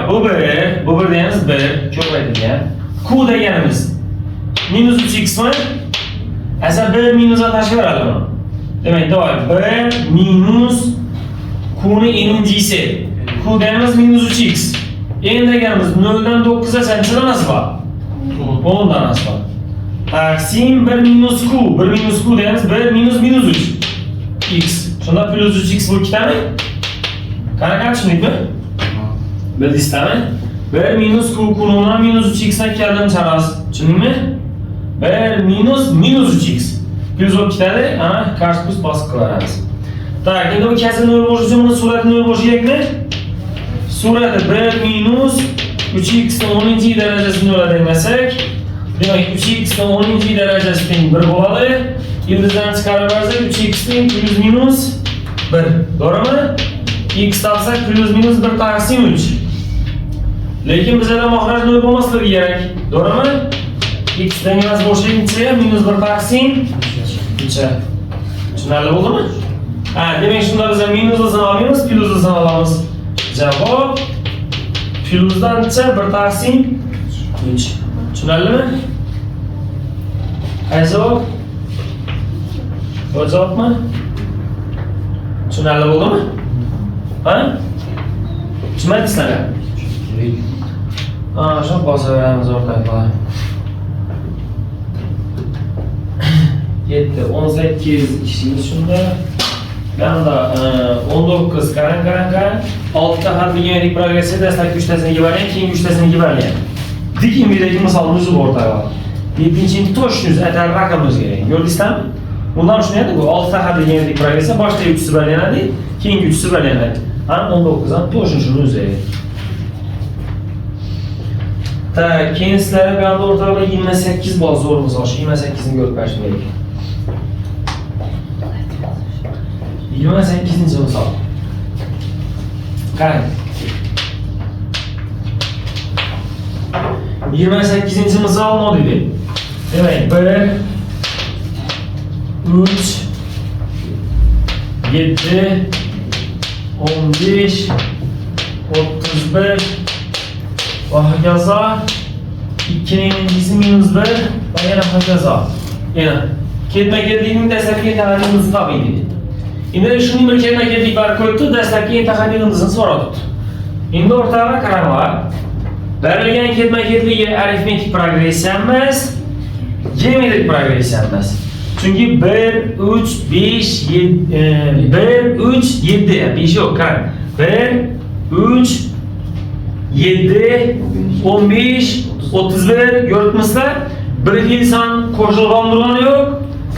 Bu bir deymiz 1 ko'paytirgan. Q deganimiz minus 3x mi? Asa 1 minusga tashib beradimi? Demak, davay 1 minus Q ni n'inchisi. Q deymiz minus 3x. N deganimiz 0 dan 9 ga qanchadan asba? 10 dan asba. Taqsim 1 minus Q. 1 minus Q deymiz 1 minus minus 3. x. Shunda plus 3x bu ikkitami? Qanaqa tushundingmi? Bildingizmi? 1 minus q qulundan minus 3x dan keldim charasi. Tushundingmi? 1 minus 3x. Plus bo'lib ketadi, ana karpus bosib qo'yamiz. Так, endi bu kasr nol bo'lishi uchun buni suratni nol bo'lishi kerakmi? Surati 1 minus 3x ning 10 darajasi nol demasak, demak 3x ning 10 darajasi teng 1 bo'ladi. Ildizdan chiqarib olsak 3x ning plus minus 1. To'g'rimi? X topsak plus minus 1 taqsim 3. Lekin bizda mahraj nol bo'lmasligi kerak. To'g'rimi? X dan emas bo'shligini minus 1 taqsim 3. Tushunarli bo'ldimi? Ha, demak shunda biz minusni olamiz, plusni olamiz. Javob plusdan 1 taqsim 3. Tushunarlimi? Qaysi javob? Bu javobmi? Tushunarli bo'ldimi? Ha? Tushunmadingizlar? Ha, shu bosaveramiz o'rtaga. 7, 18 ishimiz shunda. Yanda 19 qarang. 6 ta har degan progressiya dastlabki 3 tasini yibaring, keyingi 3 tasini yibaring. Dik imidagi misolni o'zi o'rtaga. 7-chi to'shni atar raqam o'zgaradi. Ko'rdingizmi? Bundan shunday bu 6 ta har degan progressiya boshda 3 balanadi, keyingi 3 balanadi. Ham 19 dan to'shni shuni o'zgaradi. Ta keyin sizlarga bu yerda o'rtaga 28 bor zo'r misol, 28 ni ko'rib berishim kerak. 28-ci misal. Qarang. 28-ci misal nə dedi? Demək, 1 3 7 15 31 hokazo 2-incisi minus 1 va yana hokazo. Yana ketma-ketlikning dastlabki ta'rifini toping. Endi shuni bir ketma-ketlik bor qo'yibdi, dastlabki intihobimizni so'radi. Endi o'rtaga qaranglar. Berilgan ketma-ketligi arifmetik progressiya emas, geometrik progressiya emas. Chunki 1 3 5 7 1 3 7 5 yo'q, qarang. 1 3 7 15 31 ko'ryapsizlar? Bir xil son qo'shilgan bo'lgani yo'q,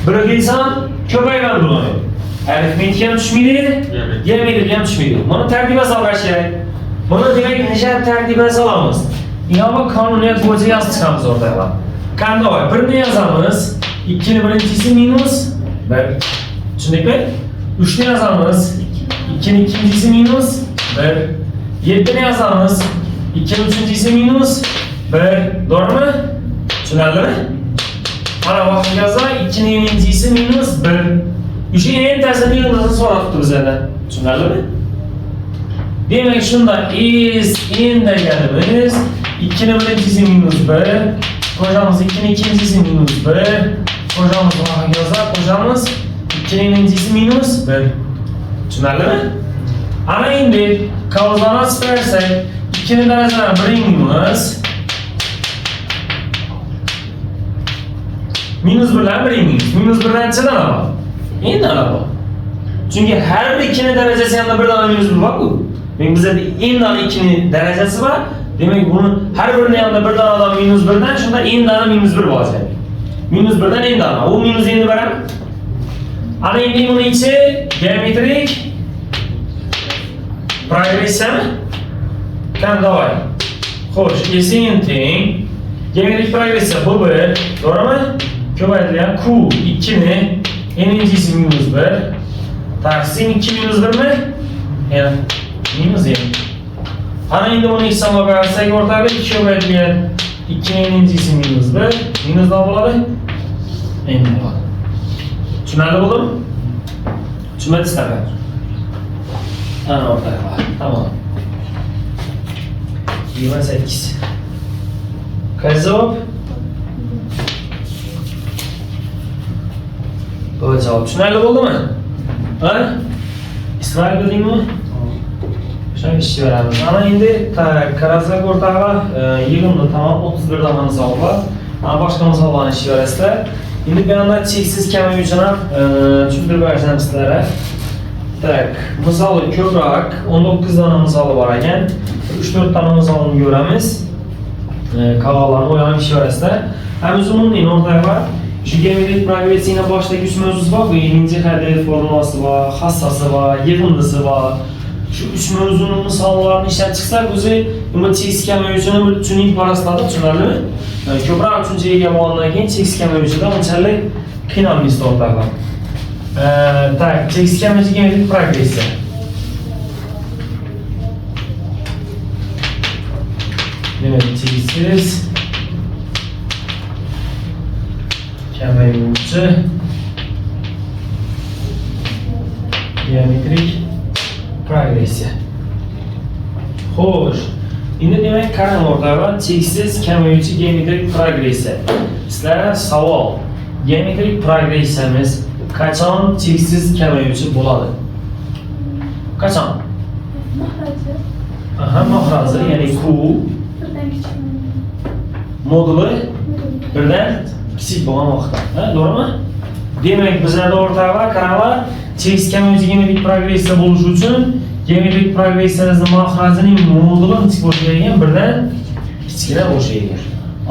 bir xil son ko'paygan bo'lgani yo'q. Arifmetik ham tushmaydi, geometrik ham tushmaydi. Buni tartibga solish kerak. Buni demak necha tartibga solamiz? Yana qonuniyat bo'yicha yozib chiqamiz o'rtaga. Qanday? 1 ni yozamiz, 2 ni birinchisi minus 1. Tushundingmi? 3 ni yozamiz, 2 ni ikkinchisi minus 1. 7 ni yozamiz, 2 ni uchinchisi minus 1. To'g'rimi? Tushunarlimi? Mana bu hokazo 2 ni ikkinchisi minus 1. O'sha eng tasodifni so'rabdi bizlardan. Tushunarlimi? Demak, shunda is n deganimiz 2 ni birinchisi minus 1, qo'shamiz 2 ni ikkinchisi minus 1, qo'shamiz hokazo, qo'shamiz 2 ni ikkinchisi minus 1. Tushunarlimi? Ana endi kovzanat bersak 2 ni darajadan 1 minus minus 1 dan 1 minus 1 dan nechadan oladi? Endi oladi. Chunki har bir 2 ni darajasi ham 1 dan minus 1 bor-ku. Men bizda n dan 2 ni darajasi bor. Demak, buni har birini ham 1 dan oladi minus 1 dan, shunda n dan minus 1 bo'ladi. Minus 1 dan n dan. U minus n baram. Ana endi buni ichi geometrik progressiyami? Qanday? Xo'sh, esin teng geometrik progressiya bu 1, to'g'rimi? Ko'paytirilgan q 2 ni n-incisi minus 1 taqsim 2 minus 1 mi? Yani minus n. Ana endi buni hisobga bersak o'rtaga 2 ko'paytirilgan 2 n-incisi minus 1 minus nima bo'ladi? N bo'ladi. Tushunarli bo'ldimi? Tushunmadingizlar? Ana o'rtaga bor. Tamam. 28. Qaysi javob? Bu javob tushunarli bo'ldimi? Ha? Ismoil bildingmi? Shunga ish beramiz. Ana endi qarasak o'rtaga yig'imni tamom 31 dan misol bor. Ana boshqa misollarni ish berasizlar. Endi bu yoqda cheksiz kamayuvchini ham tushuntirib bersam sizlarga. Tak, misoli ko'proq 19 dona misoli bor ekan. 3-4 dona misolini ko'ramiz. Kanallarni o'ylanishlarasida. Ham umumiy o'rtaga shu geometrik progressiyning boshidagi 3 mavzusi bor. Bu birinchi hadaf formulasi bor, hassasi bor, yig'indisi bor. Shu 3 mavzuning misollarini ishlab chiqsak, o'zi cheksiz kamayuvchini bir tushunib borasizlar, tushunarlimi? Ko'proq uchinchiga ega bo'lgandan keyin cheksiz kamayuvchida unchalik qiynalmaysiz o'rtaga. Tak, cheksiz kamayuvchi geometrik progressiya. Demek cheksiz kamayuvchi geometrik progressiya. Xo'sh, endi demak qarang o'rtaga cheksiz kamayuvchi geometrik progressiya. Sizlarga savol: geometrik progressiyamiz qachon cheksiz kamayuvchi bo'ladi? Qachon? Mahraji. Aha, mahraji, ya'ni ku Birdan kichik. moduli birdan kichik bo'lgan vaqtda. Ha, to'g'rimi? Demak, bizlarda o'rtaga qaranglar, cheksiz kamayuvchi geometrik progressiya bo'lishi uchun geometrik progressiyamizning mahrajining moduli kichik bo'lishi kerak, birdan kichkina bo'lishi kerak.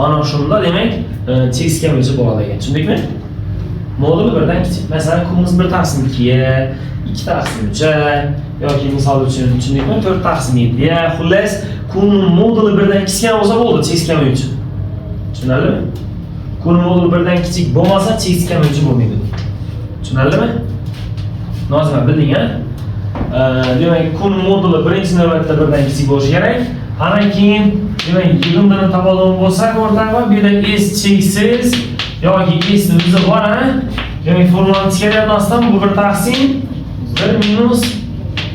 Ana shunda demak, cheksiz kamayuvchi bo'ladi ekan. Tushundikmi? Moduli birdan kichik. Masalan, kunimiz 1/2ga, 2/3ga yoki misol uchun tushundikmi? 4/7ga, xullas, kunning moduli birdan kichkina bo'lsa bo'ldi, cheksiz kamayuvchi. Tushunarlimi? Kun moduli birdan kichik bo'lmasa, cheksiz kamayuvchi bo'lmaydi. Tushunarlimi? Nozima bilding, ha? Demak, kun moduli birinchi navbatda birdan kichik bo'lishi kerak. Ana keyin demak, yig'indini topadigan bo'lsak, o'rtaga bu yerda s cheksiz yoki s o'zi bor, ha? Demak, formulani chiqaryapmasdan bu 1/1 minus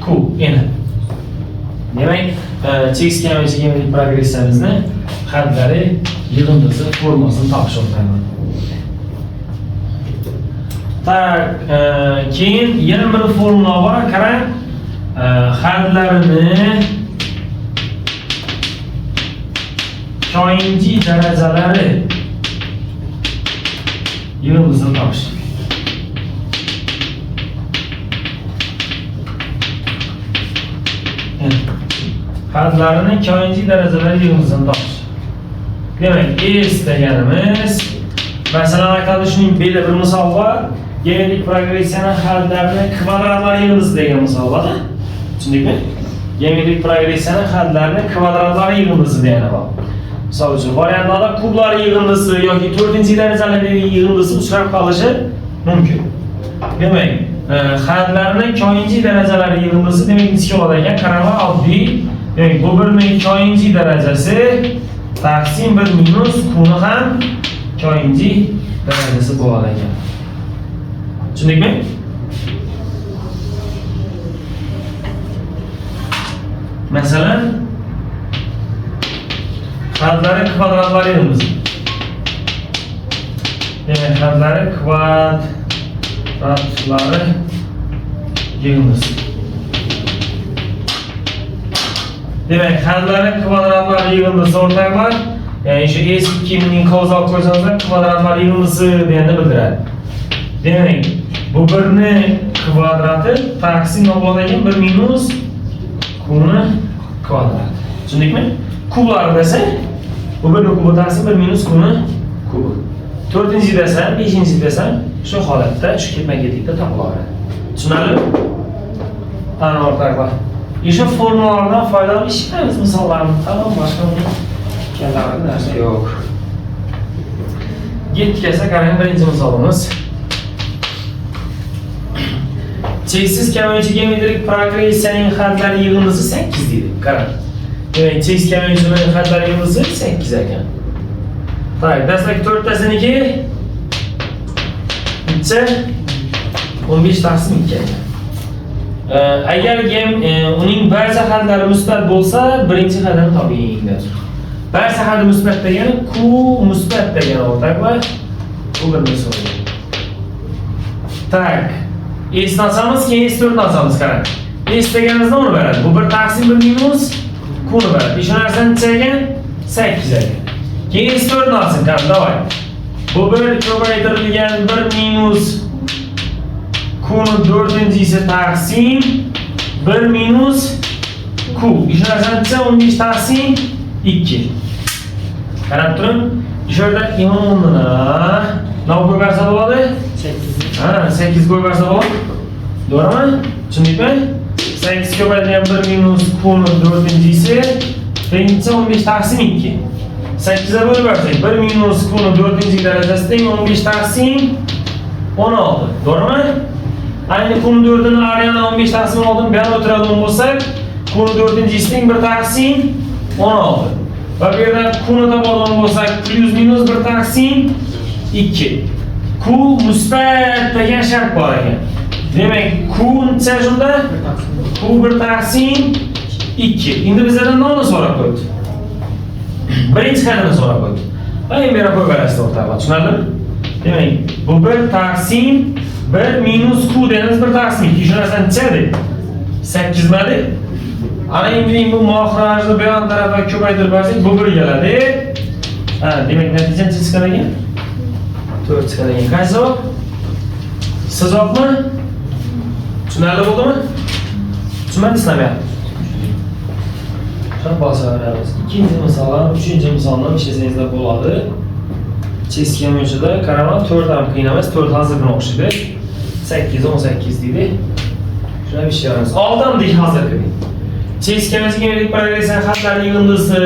q endi. Demak, cheksiz kamayuvchi geometrik progressiyamizni hadlari yig'indisi formulasini topish o'rtaga. Tak, keyin yana bir formula bor, qarang. Hadlarini koinji darajalari yig'indisini topish. Hadlarini koinji darajalari yig'indisini topish. Demek, S deganimiz, masalan, aytadi shuning belli bir misol bor. Geometrik progressiyaning hadlarini kvadratlar yig'indisi degan misol bor. Tushundingmi? Geometrik progressiyaning hadlarini kvadratlar yig'indisi degani bor. Misol uchun, variantlarda kublar yig'indisi yoki 4-darajalardagi yig'indisi uchrab qolishi mumkin. Demak, hadlarning koinji darajalari yig'indisi demak nechga bo'ladi ekan? Qaranglar, oddiy. Demak, bu birning koinji darajasi taqsim 1 minus qni ham koinji darajasi bo'ladi ekan. Tushundingmi? Masalan, hadlari kvadratlari yig'imiz. Demak, hadlari kvadratlari yig'imiz. Demak, hadlari kvadratlar yig'indisi o'rtaga bor. Ya'ni shu S2 ning kozal qo'ysangiz kvadratlar yig'indisi degani bildiradi. Demak, bu birni kvadrati taqsim bo'ladigan 1 minus qni kvadrat. Tushundingmi? Kublar desa, bu birni kubi taqsim 1 minus qni kubi. 4-chi desam, 5-chi desam, shu holatda shu ketma-ketlikda topilaveradi. Tushunarlimi? Ana o'rtaga. O'sha formulalardan foydalanib ishlaymiz, misollarni tamom, boshqa keladigan narsa yo'q. Yetkazsa qarang, birinchi misolimiz. Cheksiz kamayuvchi geometrik progressiyaning hadlari yig'indisi 8 deydi. Qarang. Demak, cheksiz kamayuvchining hadlari yig'indisi 8 ekan. Tak, dastlabki 4tasiniki necha? 15/2 ekan. Agar uning barcha hadlari musbat bo'lsa, birinchi hadni toping der. Barcha hadlari musbat degani q musbat degani o'rtaga bu bir misol. Tak. S nasamiz, keyin S4 nasamiz qarang. S deganimiz nima beradi? Bu 1/1 minus q ni beradi. Shu narsani chegan 8 ekan. Keyin S4 nasim, qarang, davay. Bu bir ko'paytirilgan 1 minus qni 4-isi taqsim 1 minus q. Ishonarsancha 15 taqsim 2. Qarab turing. Ishonda imonni nima qo'yarsa bo'ladi? 8. Ha, 8 qo'yarsa bo'ladi. To'g'rimi? Tushundingmi? 8 ko'paytirilgan 1 minus qni 4-isi tengisi 15 taqsim 2. 8 ga bo'lib bersak 1 minus qni 4-chi darajasi teng 15 taqsim 16. To'g'rimi? Ayni qni 4ni ariyani 15 taqsim 16 ni buyoqqa o'tiradigan bo'lsak, qni 4-chi teng 1 taqsim 16. Va bu yerda qni topadigan bo'lsak, plus minus 1 taqsim 2. Q musbat degan shart bor ekan. Demak, Q necha shunda? Q 1 taqsim 2. Endi bizlardan nima so'rab qo'ydi? Birinchi qadrini so'rab qo'ydi. Va endi bera qo'yib o'rtaga. Tushunarlimi? Demak, bu 1 taqsim 1 minus Q degani 1 taqsim 2. Shu narsani necha? 8 madi. Ana endi bu mohrajni bu yon tarafga ko'paytirib bersak, bu 1 keladi. Ha, demak natija necha chiqadi ekan? 4 chiqadi ekan. Qaysi javob? Siz javobmi? Tushunarli bo'ldimi? Tushunmadingizmi? Shuni bosaveramiz. Ikkinchi misoldan, uchinchi misoldan ishlasangiz bo'ladi. Cheskam yo'lida qaraman 4 ham qiyin emas, 4 hozirgina o'xshaydi. 8 18 deydi. Shuna ishlaymiz. Oldindik hozirgi. Cheskamizga ya'ni progression xatlari yig'indisi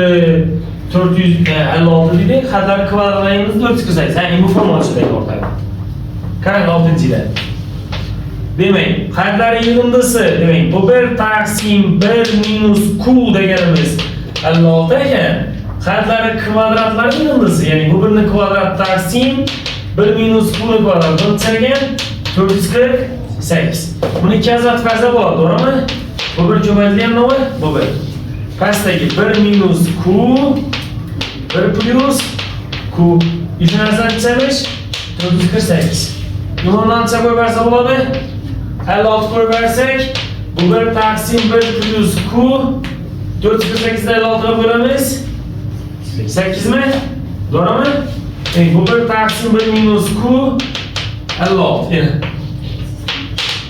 456 deydi. Xatlar kvadratlayimiz 448. Ya'ni bu formula chiqadi o'rtaga. Qarang 6-da. Demak, xatlar yig'indisi, demak, bu 1 taqsim 1 minus q deganimiz 56 ekan. Xatlari kvadratlari yig'indisi, ya'ni bu 1 ni kvadrat taqsim 1 minus q ni kvadrat bo'lsa 448. Buni 2 azat farza bo'ladi, to'g'rimi? Bu 1 ko'paytirilgan nima? Bu 1. Pastdagi 1 minus q 1 plus q. Ishonarsan nechamiş? 448. Bundan necha qo'yib bersa bo'ladi? 56 qo'yib bersak, bu 1 taqsim 1 plus q 448 dan 56 ga bo'lamiz. 8 mi? To'g'rimi? Bu 1 taqsim 1 minus q 56.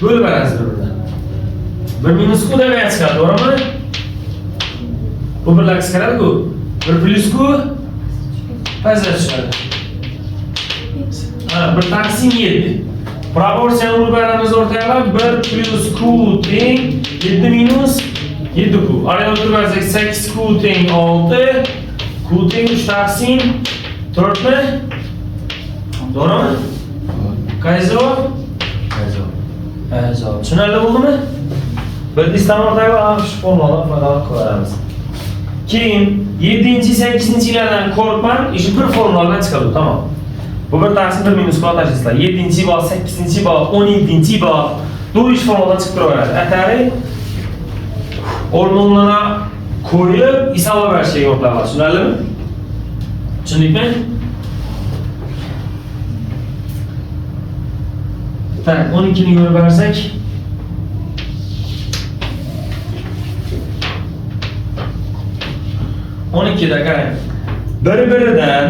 Bo'lib berasiz bundan. 1 minus q deb chiqadi, to'g'rimi? Bu birlar chiqaradi-ku. 1 plus q pastga tushadi. Ha, 1 taqsim 7. Proporsiyani urib beramiz o'rtaga 1 plus q teng 7 minus 7 q. Araya o'tirib bersak 8 q teng 6, q teng 3 taqsim 4 mi? To'g'rimi? Qaysi javob? Javob. Tushunarli bo'ldimi? Birinchisidan o'rtaga shu formuladan foydalanib ko'ramiz. Keyin 7-8-lardan qo'rqmang, ish bir formuladan chiqadi, tamom. Bu 1 taqsim 1 minus q tashlaysiz. 7-chi bor, 8-chi bor, 17-chi bor. To'g'ri formuladan chiqib turaveradi. Atari o'rnlarga qo'yib hisoblab berishga yo'qlar. Tushunarlimi? Tushundingmi? Tak, 12 ni ko'rib bersak, da qarang. Bir-biridan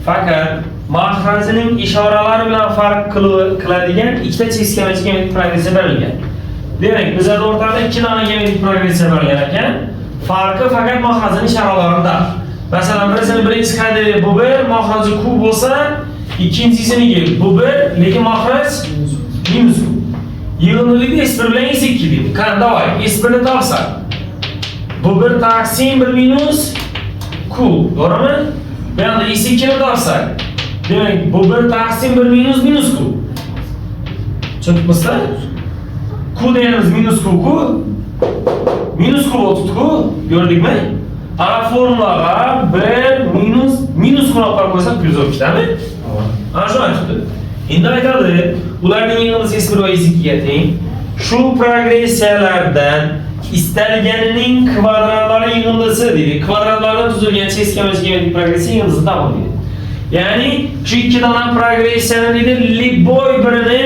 faqat mahrajining ishoralari bilan farq qiladigan ikkita cheskamachi geometrik progressiya berilgan. Demak, bizlar o'rtada 2 dona geometrik progressiya berilgan ekan. Farqi faqat mahrajining ishoralarida. Masalan, birinchi qadri bu bir mahraji q bo'lsa, ikkinchisini bu bir, lekin mahraj minus q. Yig'indiligi s1 bilan s2 deydi. Qani, davay, s1 ni topsak. Bu 1 taqsim 1 minus q, to'g'rimi? Bu yerda s2 ni topsak. Demak, bu 1 taqsim 1 minus minus q. Tushundingizmi? Q deganimiz minus q ku. Minus q bo'ldi-ku, ko'rdingmi? Ana formulaga 1 minus q olib qo'ysak plus bo'lib ketadimi? Ana shuni aytibdi. Endi aytadi, ularning yig'indisi s1 va s2 ga teng. Shu progressiyalardan istalganining kvadratlari yig'indisi deydi. Kvadratlardan tuzilgan cheskamachi geometrik progressiya yig'indisi toping deydi. Ya'ni shu ikki dona progressiyani deydi, liboy birini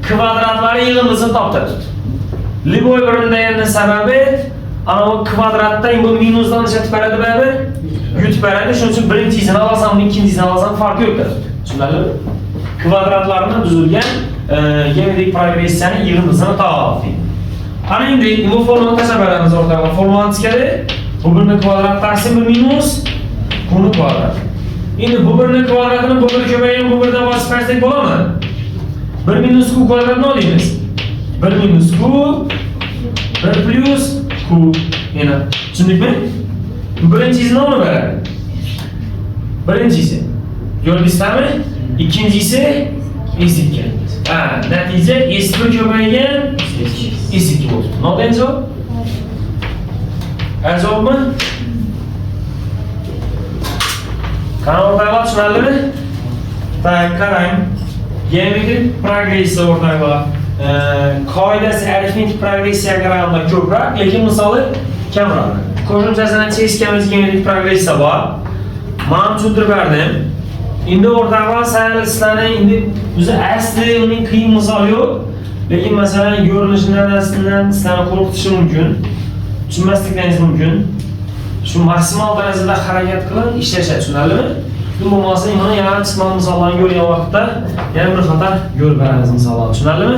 kvadratlari yig'indisini topdi. Liboy birini deganning sababi ana bu kvadratdan bu minusdan chiqib beradi baribir. Yutib beradi. Shuning uchun birinchisini olasam, ikkinchisini olasam farqi yo'q. Tushunarlimi? Kvadratlardan tuzilgan geometrik progressiyaning yig'indisini topdik. Ana endi bu formani tashlab beramiz o'rtaga. Formani tizkadi. Bu birni kvadrat taqsim 1 minus buni kvadrat. Endi bu birni kvadratini bu bir ko'paygan bu birdan bosib bersak bo'ladimi? 1 minus q kvadratni olamiz. 1 minus q 1 plus q. Yana tushundikmi? Birinchisini olib beradi. Birinchisi yo'l bizdami? Ikkinchisi s2. Natija s1 ko'paygan s2 bo'ldi. No'xta javob? Javobmi? Qani o'rtalar tushunarlimi? Tak, qarang. Geometrik progressiya o'rtalar. Qoidasi arifmetik progressiyaga qaraganda ko'proq, lekin misoli kamroq. Qo'shimchasini cheskamiz geometrik progressiya bor. Men tushuntirib berdim. Endi o'rtalar sayilsizlarni endi o'zi asli uning qiyin misoli yo'q. Lekin masalan ko'rinishidan sizlarni qo'rqitishi mumkin. Tushunmasliklaringiz mumkin. Shu maksimal darajada harakat qilib ishlashadi, tushunarlimi? Bu bo'lmasa, mana yana qisman misollarni ko'rgan vaqtda yana bir xatar yo'l beramiz misollar, tushunarlimi?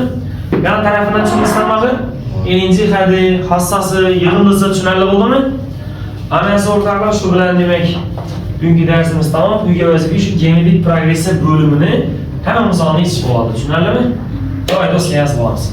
Yan tarafidan tushunmasdan eninchi hadi hassasi yig'indisi tushunarli bo'ldimi? Ana o'rtoqlar shu bilan demak bugungi darsimiz tamom. Uyga vazifa shu geometrik progressiya bo'limini hamma misolni yechish bo'ladi, tushunarlimi? Davay do'stlar, yozib olamiz.